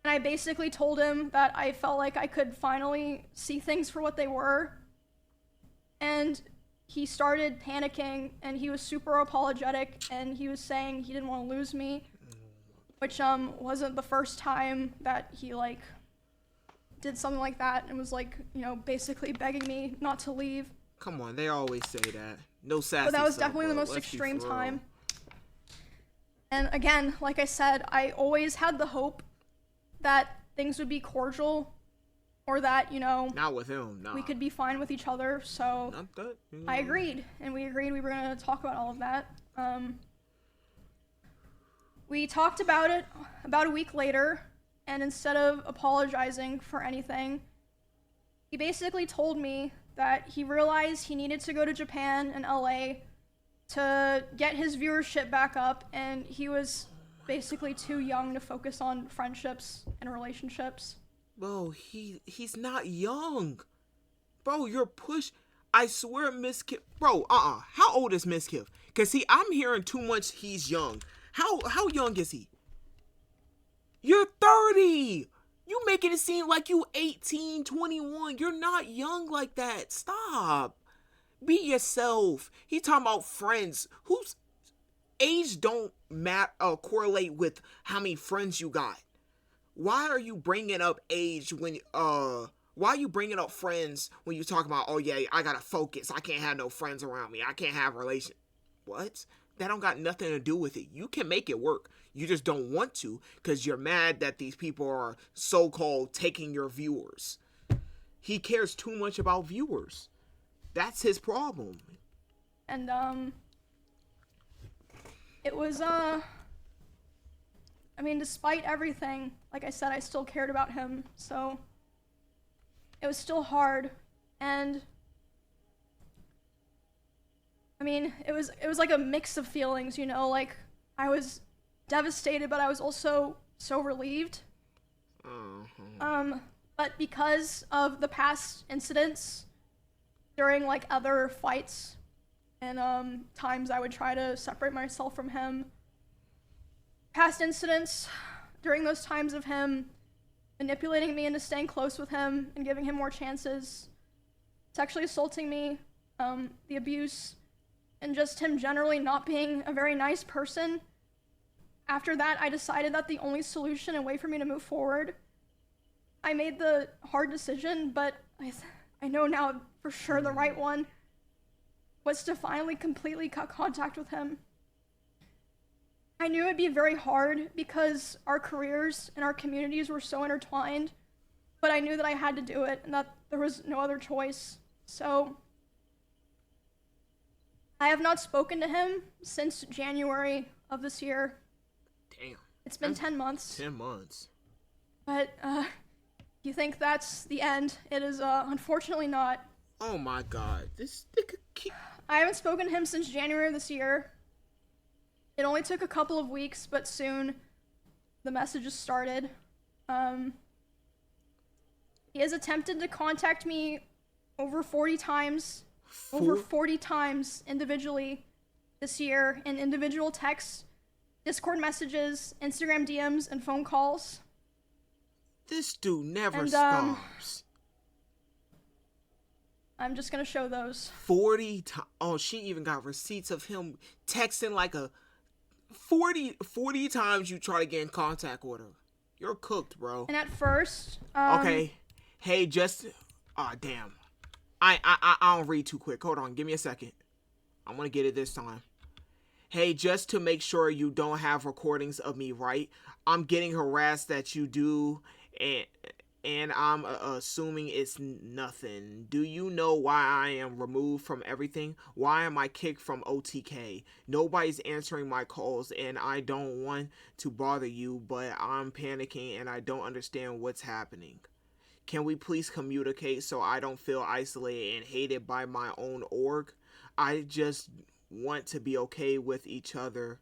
and I basically told him that I felt like I could finally see things for what they were. And he started panicking, and he was super apologetic, and he was saying he didn't want to lose me, which wasn't the first time that he like did something like that, and was like, you know, basically begging me not to leave. Come on, they always say that. No sassy. But that was stuff, definitely the most Let's extreme time. And again, like I said, I always had the hope that things would be cordial, or that, you know, not with him, no. We could be fine with each other, so not that. I agreed, and we agreed we were going to talk about all of that. We talked about it about a week later, and instead of apologizing for anything, he basically told me that he realized he needed to go to Japan and LA to get his viewership back up, and he was basically too young to focus on friendships and relationships. Bro, he's not young. Bro, you're pushed. I swear, Mizkif. Bro, how old is Mizkif? Because, see, I'm hearing too much he's young. How young is he? You're 30. You making it seem like you 18, 21. You're not young like that. Stop. Be yourself. He talking about friends. Whose age don't correlate with how many friends you got. Why are you bringing up age when why are you bringing up friends when you talk about, oh yeah, I gotta focus, I can't have no friends around me, I can't have relations? What? That don't got nothing to do with it. You can make it work. You just don't want to because you're mad that these people are so-called taking your viewers. He cares too much about viewers. That's his problem. And it was I mean, despite everything, like I said, I still cared about him, so it was still hard. And I mean, it was like a mix of feelings, you know, like I was devastated, but I was also so relieved. But because of the past incidents during like other fights and times I would try to separate myself from him, past incidents during those times of him manipulating me into staying close with him and giving him more chances, sexually assaulting me, the abuse, and just him generally not being a very nice person. After that, I decided that the only solution and way for me to move forward, I made the hard decision, but I know now for sure the right one, was to finally completely cut contact with him. I knew it'd be very hard because our careers and our communities were so intertwined, but I knew that I had to do it and that there was no other choice. So I have not spoken to him since January of this year. Damn. It's been 10 months. 10 months. But you think that's the end? It is unfortunately not. Oh my god. This nigga keep... I haven't spoken to him since January of this year. It only took a couple of weeks, but soon the messages started. He has attempted to contact me over 40 times, over 40 times individually this year in individual texts, Discord messages, Instagram DMs, and phone calls. This dude never stops. I'm just gonna show those. 40 times. Oh, she even got receipts of him texting like a 40 times you try to get in contact with her. You're cooked, bro. And at first, okay. Hey, just damn. I don't read too quick. Hold on, give me a second. I'm gonna get it this time. Hey, just to make sure you don't have recordings of me, right? I'm getting harassed that you do, and I'm assuming it's nothing. Do you know why I am removed from everything? Why am I kicked from OTK? Nobody's answering my calls, and I don't want to bother you, but I'm panicking and I don't understand what's happening. Can we please communicate so I don't feel isolated and hated by my own org? I just want to be okay with each other,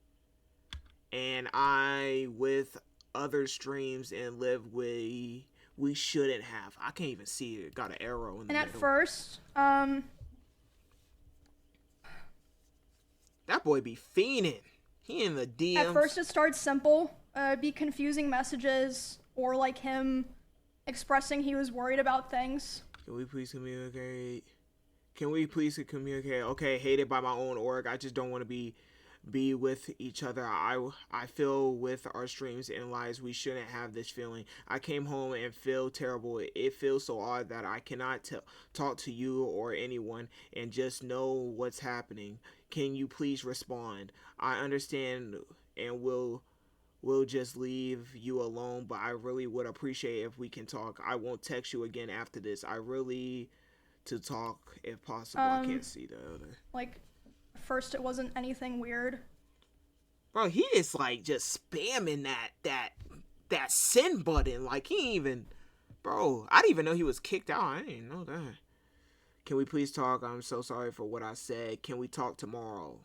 and I with other streams and live we shouldn't have. I can't even see it. Got an arrow in the middle. And at first, that boy be fiending. He in the DMs. At first it starts simple. Be confusing messages or like him expressing he was worried about things. Can we please communicate? Okay, hated by my own org. I just don't want to be with each other. I feel with our streams and lives we shouldn't have this feeling. I came home and feel terrible. It feels so odd that I cannot talk to you or anyone and just know what's happening. Can you please respond? I understand and will just leave you alone, but I really would appreciate if we can talk. I won't text you again after this. I really to talk if possible. I can't see the other. Like, first it wasn't anything weird. Bro, he is like just spamming that send button. Like he ain't even, bro. I didn't even know he was kicked out. I didn't know that. Can we please talk? I'm so sorry for what I said. Can we talk tomorrow?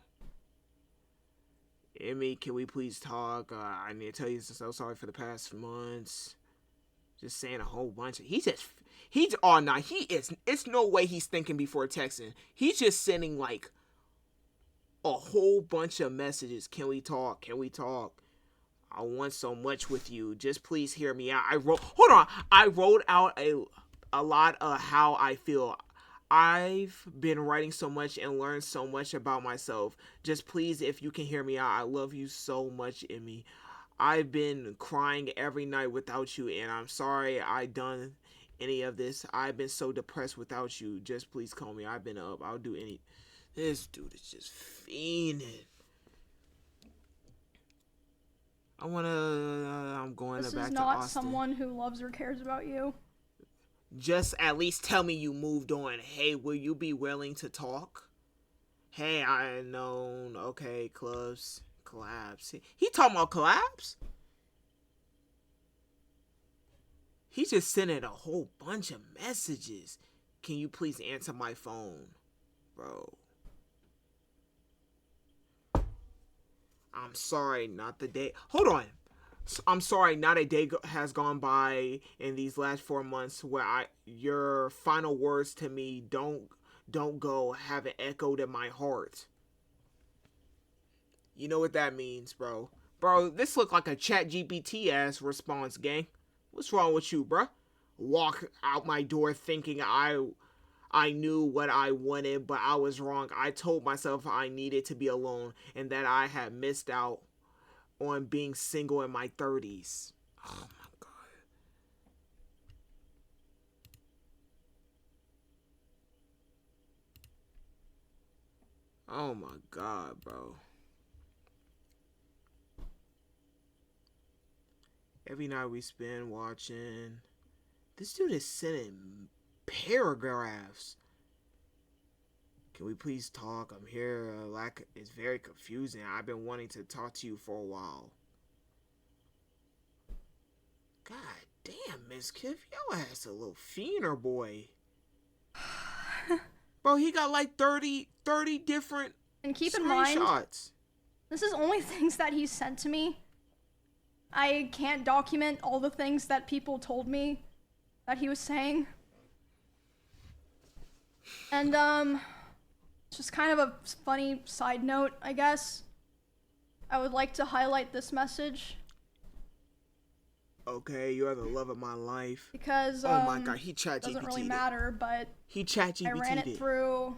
Emmy, can we please talk? I need to tell you so sorry for the past months. Just saying a whole bunch of it's no way he's thinking before texting. He's just sending like a whole bunch of messages. Can we talk? Can we talk? I want so much with you. Just please hear me out. I wrote out a lot of how I feel. I've been writing so much and learned so much about myself. Just please, if you can hear me out, I love you so much, Emmy. I've been crying every night without you, and I'm sorry I done any of this. I've been so depressed without you. Just please call me. I've been up. I'll do any. This dude is just fiending. I'm going back to Austin. This is not someone who loves or cares about you. Just at least tell me you moved on. Hey, will you be willing to talk? Hey, I know. Okay, collabs. He talking about collabs? He's just sending a whole bunch of messages. Can you please answer my phone? Bro. I'm sorry, not the day. Hold on. I'm sorry, not a day has gone by in these last 4 months where your final words to me don't go haven't echoed in my heart. You know what that means, bro. Bro, this look like a ChatGPT ass response, gang. What's wrong with you, bro? Walk out my door thinking I knew what I wanted, but I was wrong. I told myself I needed to be alone and that I had missed out on being single in my 30s. Oh my god. Oh my god, bro. Every night we spend watching. This dude is sending paragraphs. Can we please talk? I'm here. It's very confusing. I've been wanting to talk to you for a while. God damn, Mizkif. Yo ass a little fiender, boy. Bro, he got like 30 different And keep screenshots. in mind, This is only things that he sent to me. I can't document all the things that people told me that he was saying. And, just kind of a funny side note, I guess. I would like to highlight this message. Okay, you are the love of my life. Because, oh my god, he chat GPT'd doesn't really matter, but he chat GPT'd I ran it through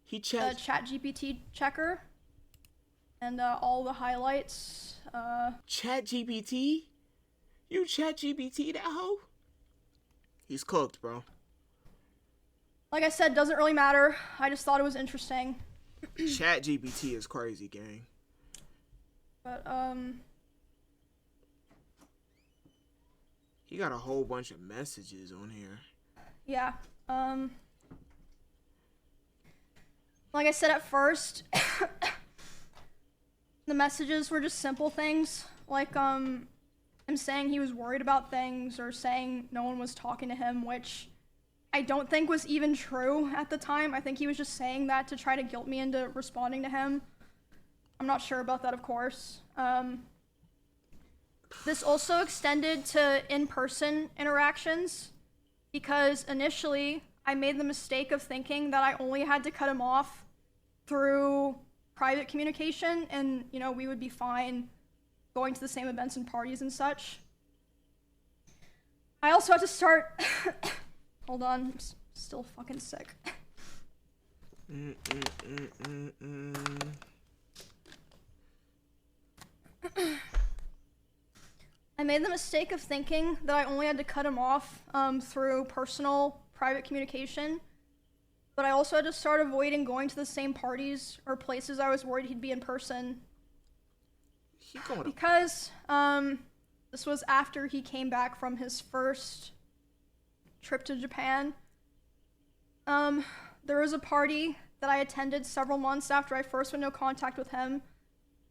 the chat GPT checker. And, all the highlights, Chat GPT? You chat GPT that hoe? He's cooked, bro. Like I said, doesn't really matter. I just thought it was interesting. Chat GPT is crazy, gang. But, he got a whole bunch of messages on here. yeah, like I said at first, the messages were just simple things, like, him saying he was worried about things, or saying no one was talking to him, which I don't think was even true at the time. I think he was just saying that to try to guilt me into responding to him. I'm not sure about that, of course. This also extended to in-person interactions, because initially I made the mistake of thinking that I only had to cut him off through private communication, and, you know, we would be fine going to the same events and parties and such. I also had to start... Hold on, I'm still fucking sick. I made the mistake of thinking that I only had to cut him off through personal, private communication, but I also had to start avoiding going to the same parties or places I was worried he'd be in person. Because this was after he came back from his first trip to Japan. There was a party that I attended several months after I first went into contact with him.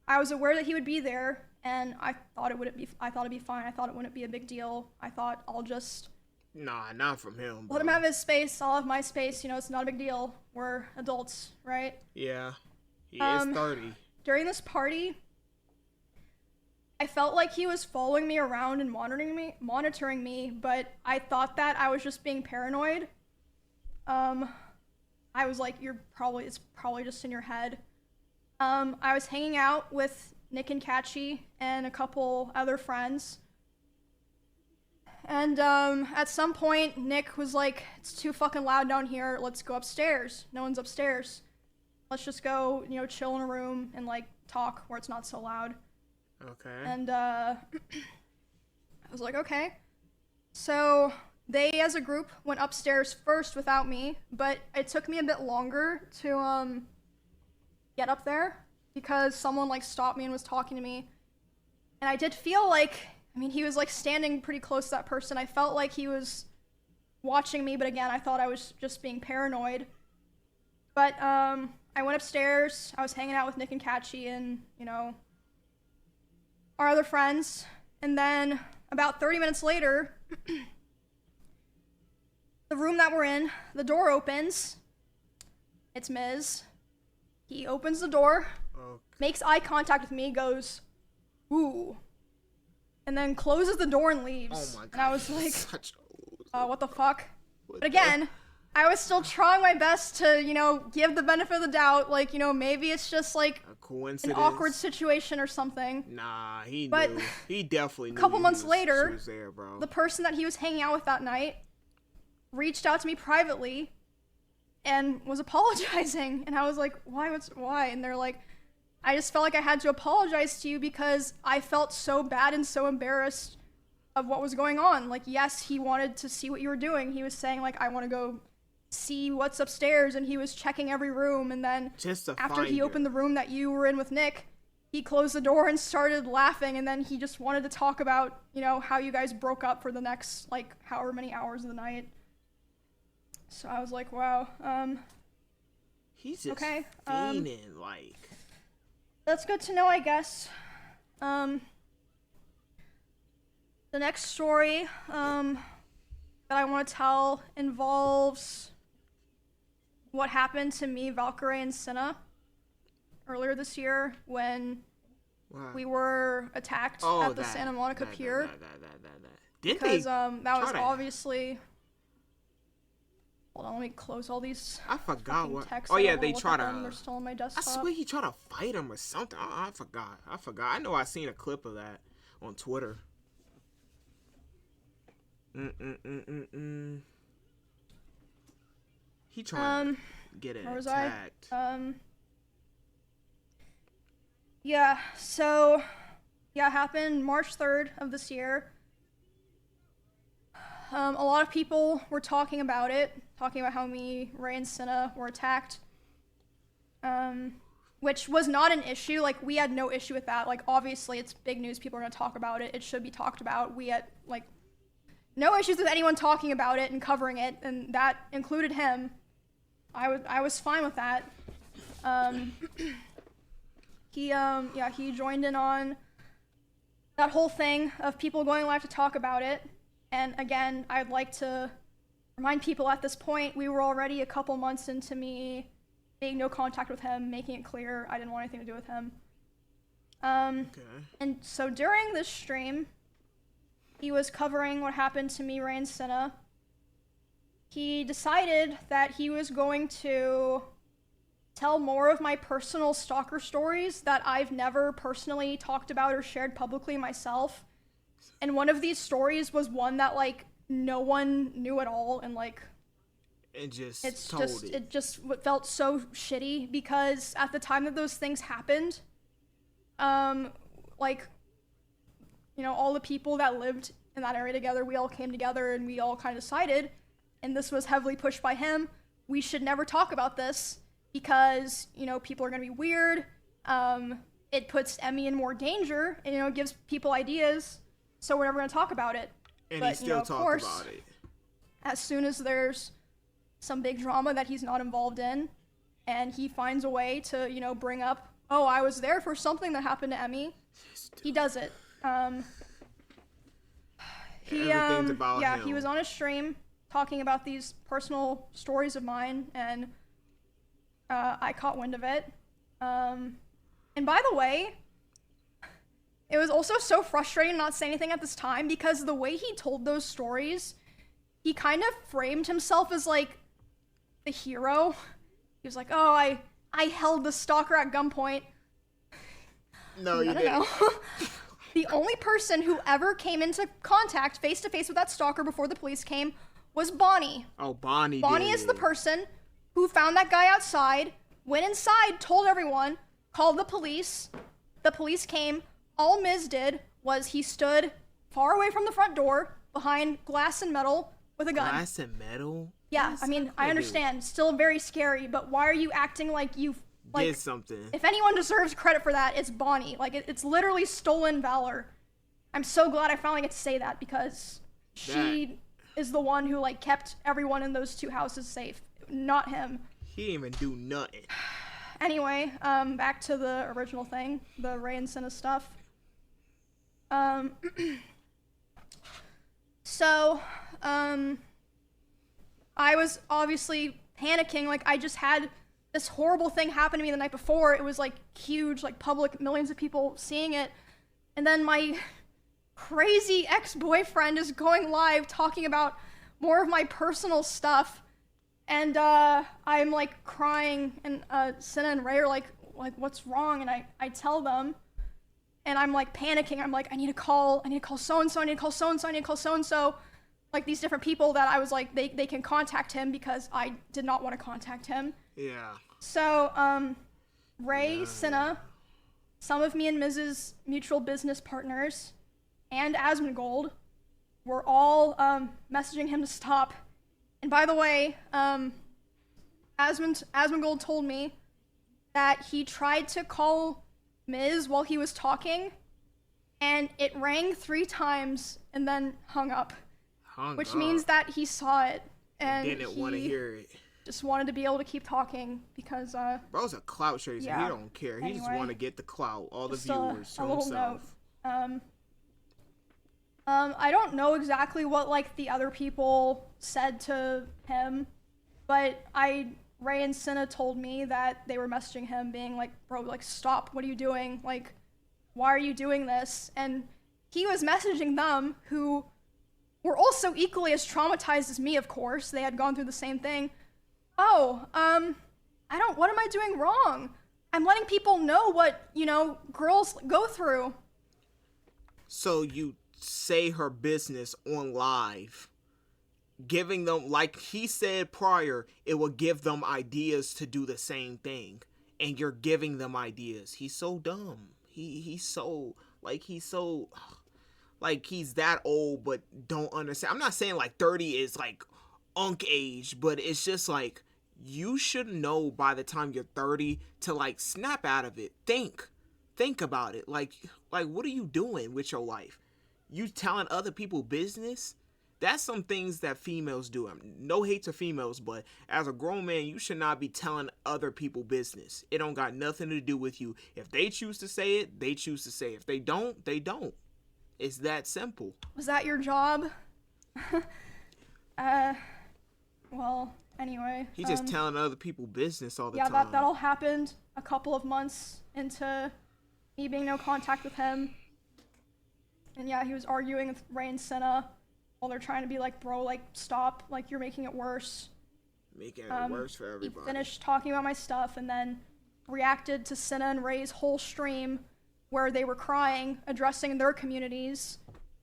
I was aware that he would be there, and I thought it'd be fine. I thought it wouldn't be a big deal. I thought I'll just... Nah, not from him, bro. Let him have his space, I'll have my space, you know, it's not a big deal. We're adults, right? Yeah. He is 30. During this party, I felt like he was following me around and monitoring me, but I thought that I was just being paranoid. I was like, it's probably just in your head. I was hanging out with Nick and Kachi and a couple other friends. And, at some point, Nick was like, it's too fucking loud down here, let's go upstairs. No one's upstairs. Let's just go, you know, chill in a room and, like, talk where it's not so loud. Okay. And, I was like, okay. So, they, as a group, went upstairs first without me, but it took me a bit longer to, get up there, because someone, like, stopped me and was talking to me. And I did feel like, I mean, he was, like, standing pretty close to that person. I felt like he was watching me, but again, I thought I was just being paranoid. But, I went upstairs, I was hanging out with Nick and Kachi and, you know, our other friends, and then about 30 minutes later, the room that we're in, the door opens. It's Miz. He opens the door, makes eye contact with me, goes, ooh, and then closes the door and leaves. Oh my god. And I was like, what the fuck? What but again, I was still trying my best to, you know, give the benefit of the doubt, like, you know, maybe it's just like a coincidence, an awkward situation or something. Nah, he but knew. He definitely knew. A couple months later, she was there, bro. The person that he was hanging out with that night reached out to me privately and was apologizing. And I was like, why? And they're like, I just felt like I had to apologize to you because I felt so bad and so embarrassed of what was going on. Like, yes, he wanted to see what you were doing. He was saying, like, I want to go see what's upstairs, and he was checking every room. And then after he opened the room that you were in with Nick, he closed the door and started laughing, and then he just wanted to talk about, you know, how you guys broke up for the next, like, however many hours of the night. So I was like, wow, he's just okay, fiending, like. That's good to know, I guess. The next story, that I want to tell involves what happened to me, Valkyrie, and Cinna. earlier this year when Wow. we were attacked at the Santa Monica Pier. Didn't because they that was obviously. Hold on, let me close all these. I forgot what. Texts. Oh yeah, they tried to. They're still on my I desktop. swear he tried to fight him or something. I forgot. I know I seen a clip of that on Twitter. He tried to get attacked. Yeah. So, yeah, it happened March 3rd of this year. A lot of people were talking about how me, Ray, and Cinna were attacked. Which was not an issue. Like, we had no issue with that. Like, obviously, it's big news. People are going to talk about it. It should be talked about. We had, like, no issues with anyone talking about it and covering it, and that included him. I was fine with that. He joined in on that whole thing of people going live to talk about it. And again, I'd like to remind people at this point, we were already a couple months into me being no contact with him, making it clear I didn't want anything to do with him. And so during this stream, he was covering what happened to me, Ray, and Cinna. He decided that he was going to tell more of my personal stalker stories that I've never personally talked about or shared publicly myself. And one of these stories was one that, like, no one knew at all, and, like, it just felt so shitty because at the time that those things happened, like, you know, all the people that lived in that area together, we all came together and we all kind of decided, and this was heavily pushed by him, we should never talk about this because, you know, people are going to be weird. It puts Emmy in more danger, and, you know, it gives people ideas, so we're never going to talk about it. And but, he still talked about it. As soon as there's some big drama that he's not involved in, and he finds a way to, you know, bring up, oh, I was there for something that happened to Emmy, he does it. He was on a stream talking about these personal stories of mine, and I caught wind of it. And by the way, it was also so frustrating not say anything at this time because the way he told those stories, he kind of framed himself as, like, the hero. He was like, oh, I held the stalker at gunpoint. No, you didn't. The only person who ever came into contact face-to-face with that stalker before the police came was Bonnie. Oh, Bonnie is the person who found that guy outside, went inside, told everyone, called the police. The police came. All Miz did was he stood far away from the front door, behind glass and metal, with a gun. Glass and metal? Yeah, I mean, I understand. Still very scary, but why are you acting like you did something? If anyone deserves credit for that, it's Bonnie. Like, it's literally stolen valor. I'm so glad I finally get to say that because she is the one who, like, kept everyone in those two houses safe, not him. He didn't even do nothing. Anyway, back to the original thing, the Ray and Cinna stuff. So, I was obviously panicking. Like, I just had this horrible thing happen to me the night before. It was, like, huge, like, public, millions of people seeing it. And then my crazy ex-boyfriend is going live talking about more of my personal stuff. And, I'm, like, crying, and, Cinna and Ray are like, what's wrong? And I tell them, and I'm, like, panicking. I'm like, I need to call so-and-so, I need to call so-and-so, I need to call so-and-so. Like, these different people that I was like, they can contact him because I did not want to contact him. Yeah. So, Ray, Cinna, some of me and Miz's mutual business partners, and Asmongold were all, messaging him to stop. And by the way, Asmongold told me that he tried to call Miz while he was talking, and it rang 3 times and then hung up. Which means that he saw it and didn't want to hear it. Just wanted to be able to keep talking because bro's a clout chaser. Yeah. He don't care. He just want to get the clout, all the viewers to himself. Note. I don't know exactly what, like, the other people said to him, but I Ray and Cinna told me that they were messaging him being like, bro, like, stop, what are you doing? Like, why are you doing this? And he was messaging them, who were also equally as traumatized as me, of course. They had gone through the same thing. Oh, what am I doing wrong? I'm letting people know what, girls go through. So you say her business on live, giving them, like he said prior, it will give them ideas to do the same thing. And you're giving them ideas. He's so dumb. He's so like he's that old but don't understand. I'm not saying like 30 is like unk age, but it's just like you should know by the time you're 30 to like snap out of it. Think about it. Like what are you doing with your life? You telling other people business? That's some things that females do. No hate to females, but as a grown man, you should not be telling other people business. It don't got nothing to do with you. If they choose to say it, they choose to say it. If they don't, they don't. It's that simple. Was that your job? Well, anyway. He's just telling other people business all the time. Yeah, that all happened a couple of months into me being no contact with him. And yeah, he was arguing with Ray and Cinna while they're trying to be like, bro, like, stop, like, you're making it worse. Making it worse for everybody. He finished talking about my stuff and then reacted to Cinna and Ray's whole stream where they were crying, addressing their communities,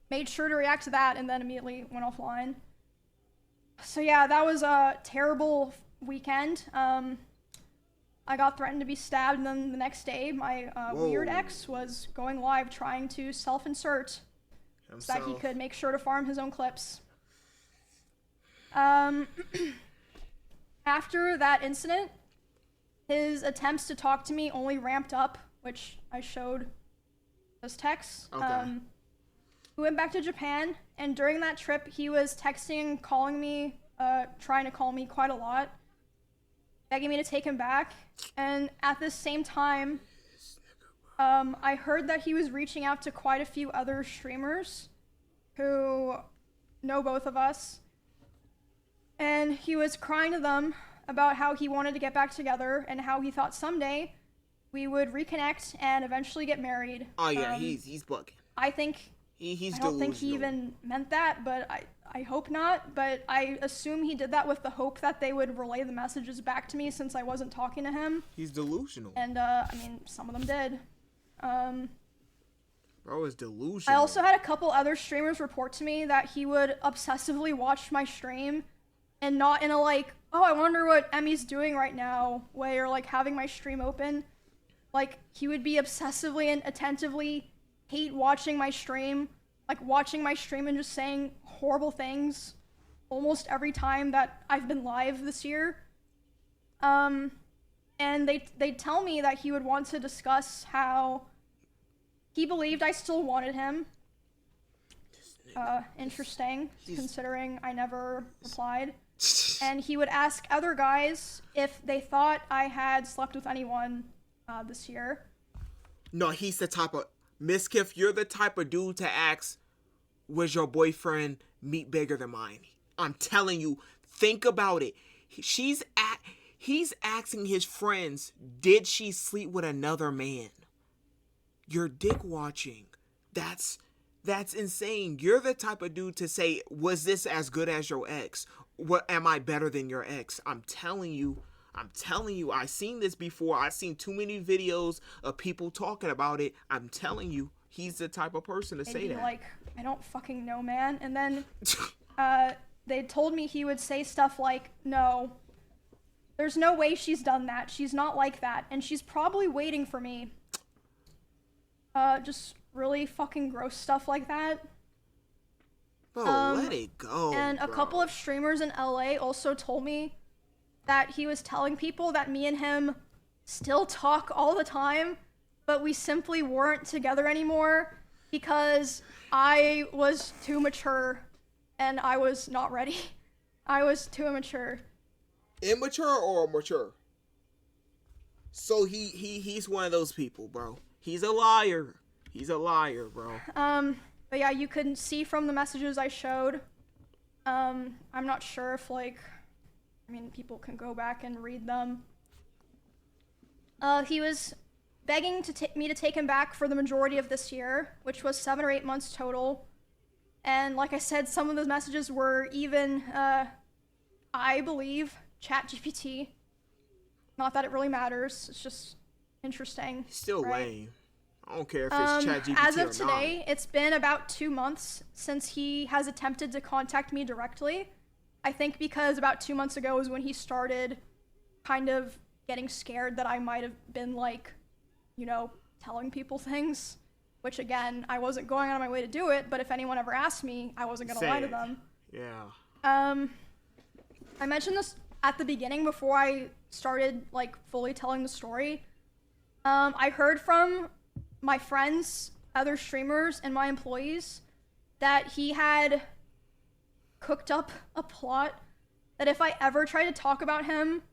made sure to react to that, and then immediately went offline. So yeah, that was a terrible weekend. I got threatened to be stabbed, and then the next day, my weird ex was going live trying to self-insert so that he could make sure to farm his own clips. After that incident, his attempts to talk to me only ramped up, which I showed those texts. Okay. We went back to Japan, and during that trip, he was texting, calling me, trying to call me quite a lot, begging me to take him back. And at the same time, I heard that he was reaching out to quite a few other streamers who know both of us. And he was crying to them about how he wanted to get back together and how he thought someday we would reconnect and eventually get married. Oh yeah, he's bugging. I think he's I don't delusional. think he even meant that, but I hope not. But I assume he did that with the hope that they would relay the messages back to me since I wasn't talking to him. He's delusional. And I mean, some of them did. Bro is delusional. I also had a couple other streamers report to me that he would obsessively watch my stream and not in a like, oh, I wonder what Emmy's doing right now way, or like having my stream open. Like, he would be obsessively and attentively hate watching my stream, like watching my stream and just saying horrible things almost every time that I've been live this year. And they tell me that he would want to discuss how he believed I still wanted him. Interesting, considering I never replied. And he would ask other guys if they thought I had slept with anyone this year. No, he's the type of... Mizkif, you're the type of dude to ask, was your boyfriend meat bigger than mine? I'm telling you, think about it. He's asking his friends, did she sleep with another man? You're dick watching. That's insane. You're the type of dude to say, was this as good as your ex? What, am I better than your ex? I'm telling you, I've seen this before. I've seen too many videos of people talking about it. I'm telling you, he's the type of person to say that. Like, I don't fucking know, man. And then they told me he would say stuff like, no, there's no way she's done that. She's not like that. And she's probably waiting for me. Just really fucking gross stuff like that. Bro, let it go. And bro. A couple of streamers in LA also told me that he was telling people that me and him still talk all the time, but we simply weren't together anymore because I was too mature and I was not ready. I was too immature. Immature or mature? So he's one of those people, bro. He's a liar. He's a liar, bro. But yeah, you couldn't see from the messages I showed. I'm not sure if like I mean, people can go back and read them. He was begging me to take him back for the majority of this year, which was 7 or 8 months total. And like I said, some of those messages were even, I believe, ChatGPT. Not that it really matters. It's just interesting. Still right? lame. I don't care if it's ChatGPT or not. As of today, it's been about 2 months since he has attempted to contact me directly. I think because about 2 months ago is when he started kind of getting scared that I might have been like, you know, telling people things, which again, I wasn't going out of my way to do it, but if anyone ever asked me, I wasn't gonna lie to them. Yeah. I mentioned this at the beginning before I started like fully telling the story. I heard from my friends, other streamers, and my employees that he had cooked up a plot that if I ever tried to talk about him,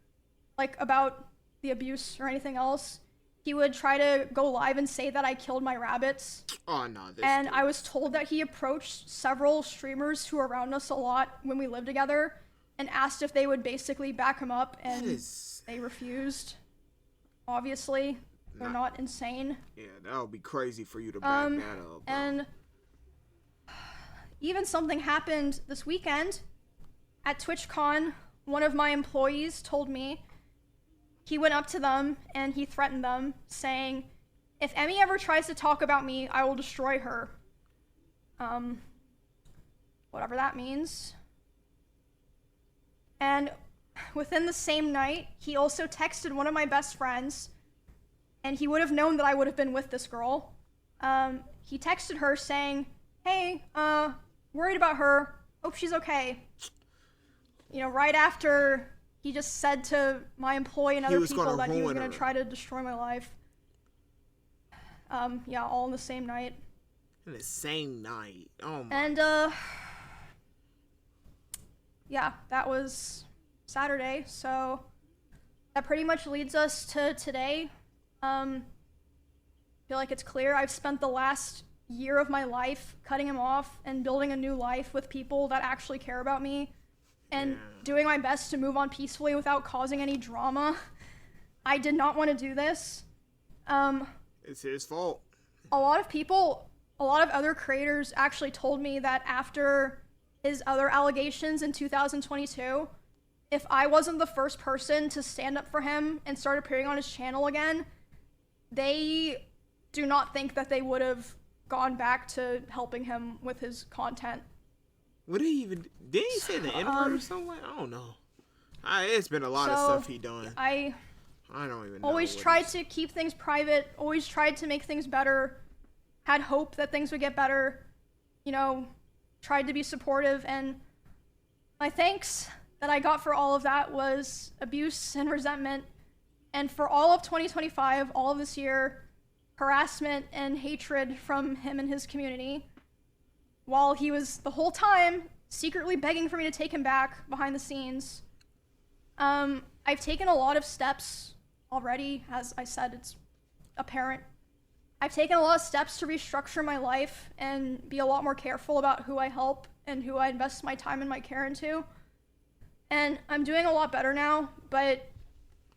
like about the abuse or anything else, he would try to go live and say that I killed my rabbits. Oh no. And I was told that he approached several streamers who were around us a lot when we lived together and asked if they would basically back him up, and they refused. Obviously, they're not insane. Yeah, that would be crazy for you to back that up. Bro. And even something happened this weekend at TwitchCon. One of my employees told me he went up to them and he threatened them, saying, if Emmy ever tries to talk about me, I will destroy her. Whatever that means. And within the same night, he also texted one of my best friends, and he would have known that I would have been with this girl. He texted her saying, hey, worried about her, hope she's okay. You know, right after he just said to my employee and other people that he was going to try to destroy my life. Yeah, all in the same night. In the same night. Oh my. And, yeah, that was Saturday, so that pretty much leads us to today. I feel like it's clear I've spent the last year of my life cutting him off and building a new life with people that actually care about me and doing my best to move on peacefully without causing any drama. I did not want to do this. It's his fault. A lot of other creators actually told me that after his other allegations in 2022, if I wasn't the first person to stand up for him and start appearing on his channel again, they do not think that they would have gone back to helping him with his content. What did he say the N-word or something? I don't know. It's been a lot of stuff he done. I don't even know. Always tried to keep things private, always tried to make things better, had hope that things would get better, you know, tried to be supportive, and my thanks that I got for all of that was abuse and resentment, and for all of 2025, all of this year, harassment and hatred from him and his community, while he was the whole time secretly begging for me to take him back behind the scenes. I've taken a lot of steps already, as I said, it's apparent. I've taken a lot of steps to restructure my life and be a lot more careful about who I help and who I invest my time and my care into. And I'm doing a lot better now, but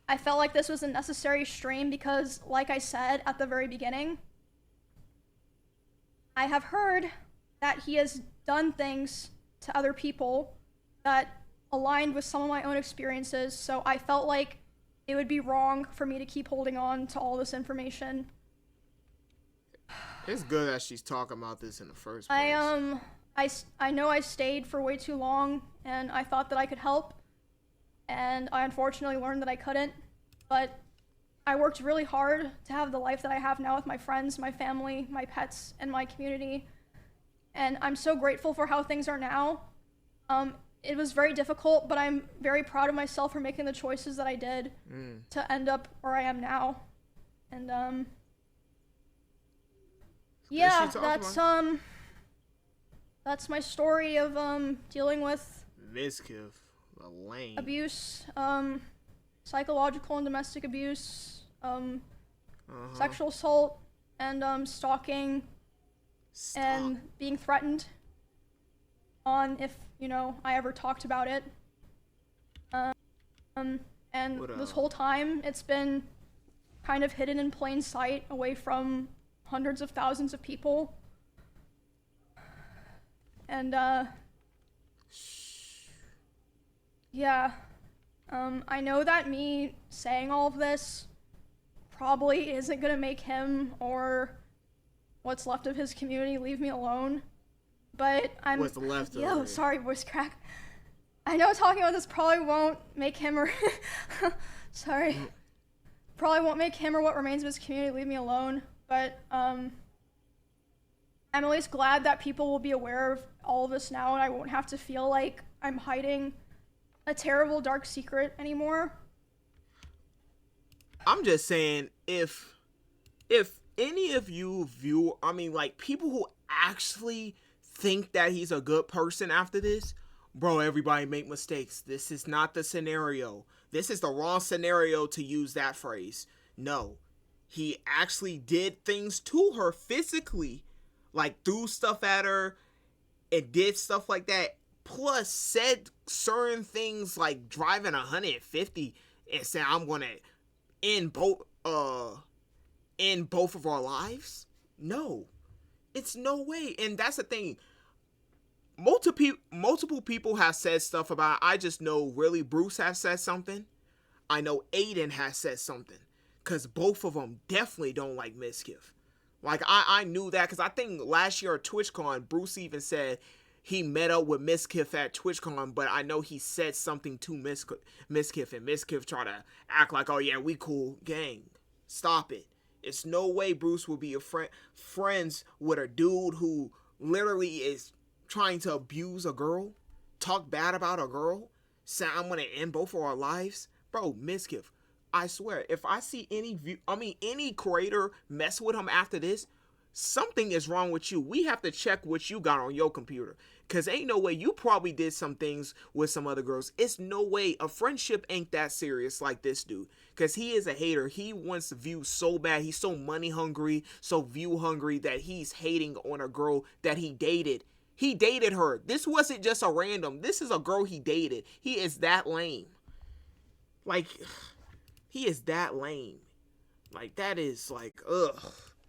I felt like this was a necessary stream because, like I said at the very beginning, I have heard that he has done things to other people that aligned with some of my own experiences, so I felt like it would be wrong for me to keep holding on to all this information. It's good that she's talking about this in the first place. I know I stayed for way too long, and I thought that I could help, and I unfortunately learned that I couldn't, but I worked really hard to have the life that I have now with my friends, my family, my pets, and my community, and I'm so grateful for how things are now. It was very difficult, but I'm very proud of myself for making the choices that I did to end up where I am now, and yeah, that's my story of dealing with Mizkif, the lame abuse, psychological and domestic abuse, sexual assault, and stalking, and being threatened on if, you know, I ever talked about it. And What this whole time, it's been kind of hidden in plain sight away from hundreds of thousands of people. And, yeah. I know that me saying all of this probably isn't gonna make him or what's left of his community leave me alone. But I'm. What's left of Yo, it? sorry, voice crack. I know talking about this probably won't make him or. Sorry. Probably won't make him or what remains of his community leave me alone. But, I'm at least glad that people will be aware of all of this now and I won't have to feel like I'm hiding a terrible dark secret anymore. I'm just saying, if any of you view, I mean, like, people who actually think that he's a good person after this, bro, everybody make mistakes. This is not the scenario. This is the wrong scenario to use that phrase. No, he actually did things to her physically, like threw stuff at her and did stuff like that. Plus, said certain things like driving 150 and saying, "I'm gonna end both of our lives." No, it's no way. And that's the thing. Multiple people have said stuff about it. I just know really Bruce has said something. I know Aiden has said something. Because both of them definitely don't like Mizkif. Like, I knew that because I think last year at TwitchCon, Bruce even said he met up with Mizkif at TwitchCon, but I know he said something to Mizkif, and Mizkif tried to act like, oh yeah, we cool, gang. Stop it. It's no way Bruce will be friends with a dude who literally is trying to abuse a girl, talk bad about a girl, say I'm gonna end both of our lives. Bro, Mizkif, I swear, if I see any creator mess with him after this, something is wrong with you. We have to check what you got on your computer. Cause ain't no way, you probably did some things with some other girls. It's no way a friendship ain't that serious like this dude. Cause he is a hater. He wants views so bad. He's so money hungry, so view hungry that he's hating on a girl that he dated. He dated her. This wasn't just a random. This is a girl he dated. He is that lame. Like, he is that lame. Like, that is like, ugh.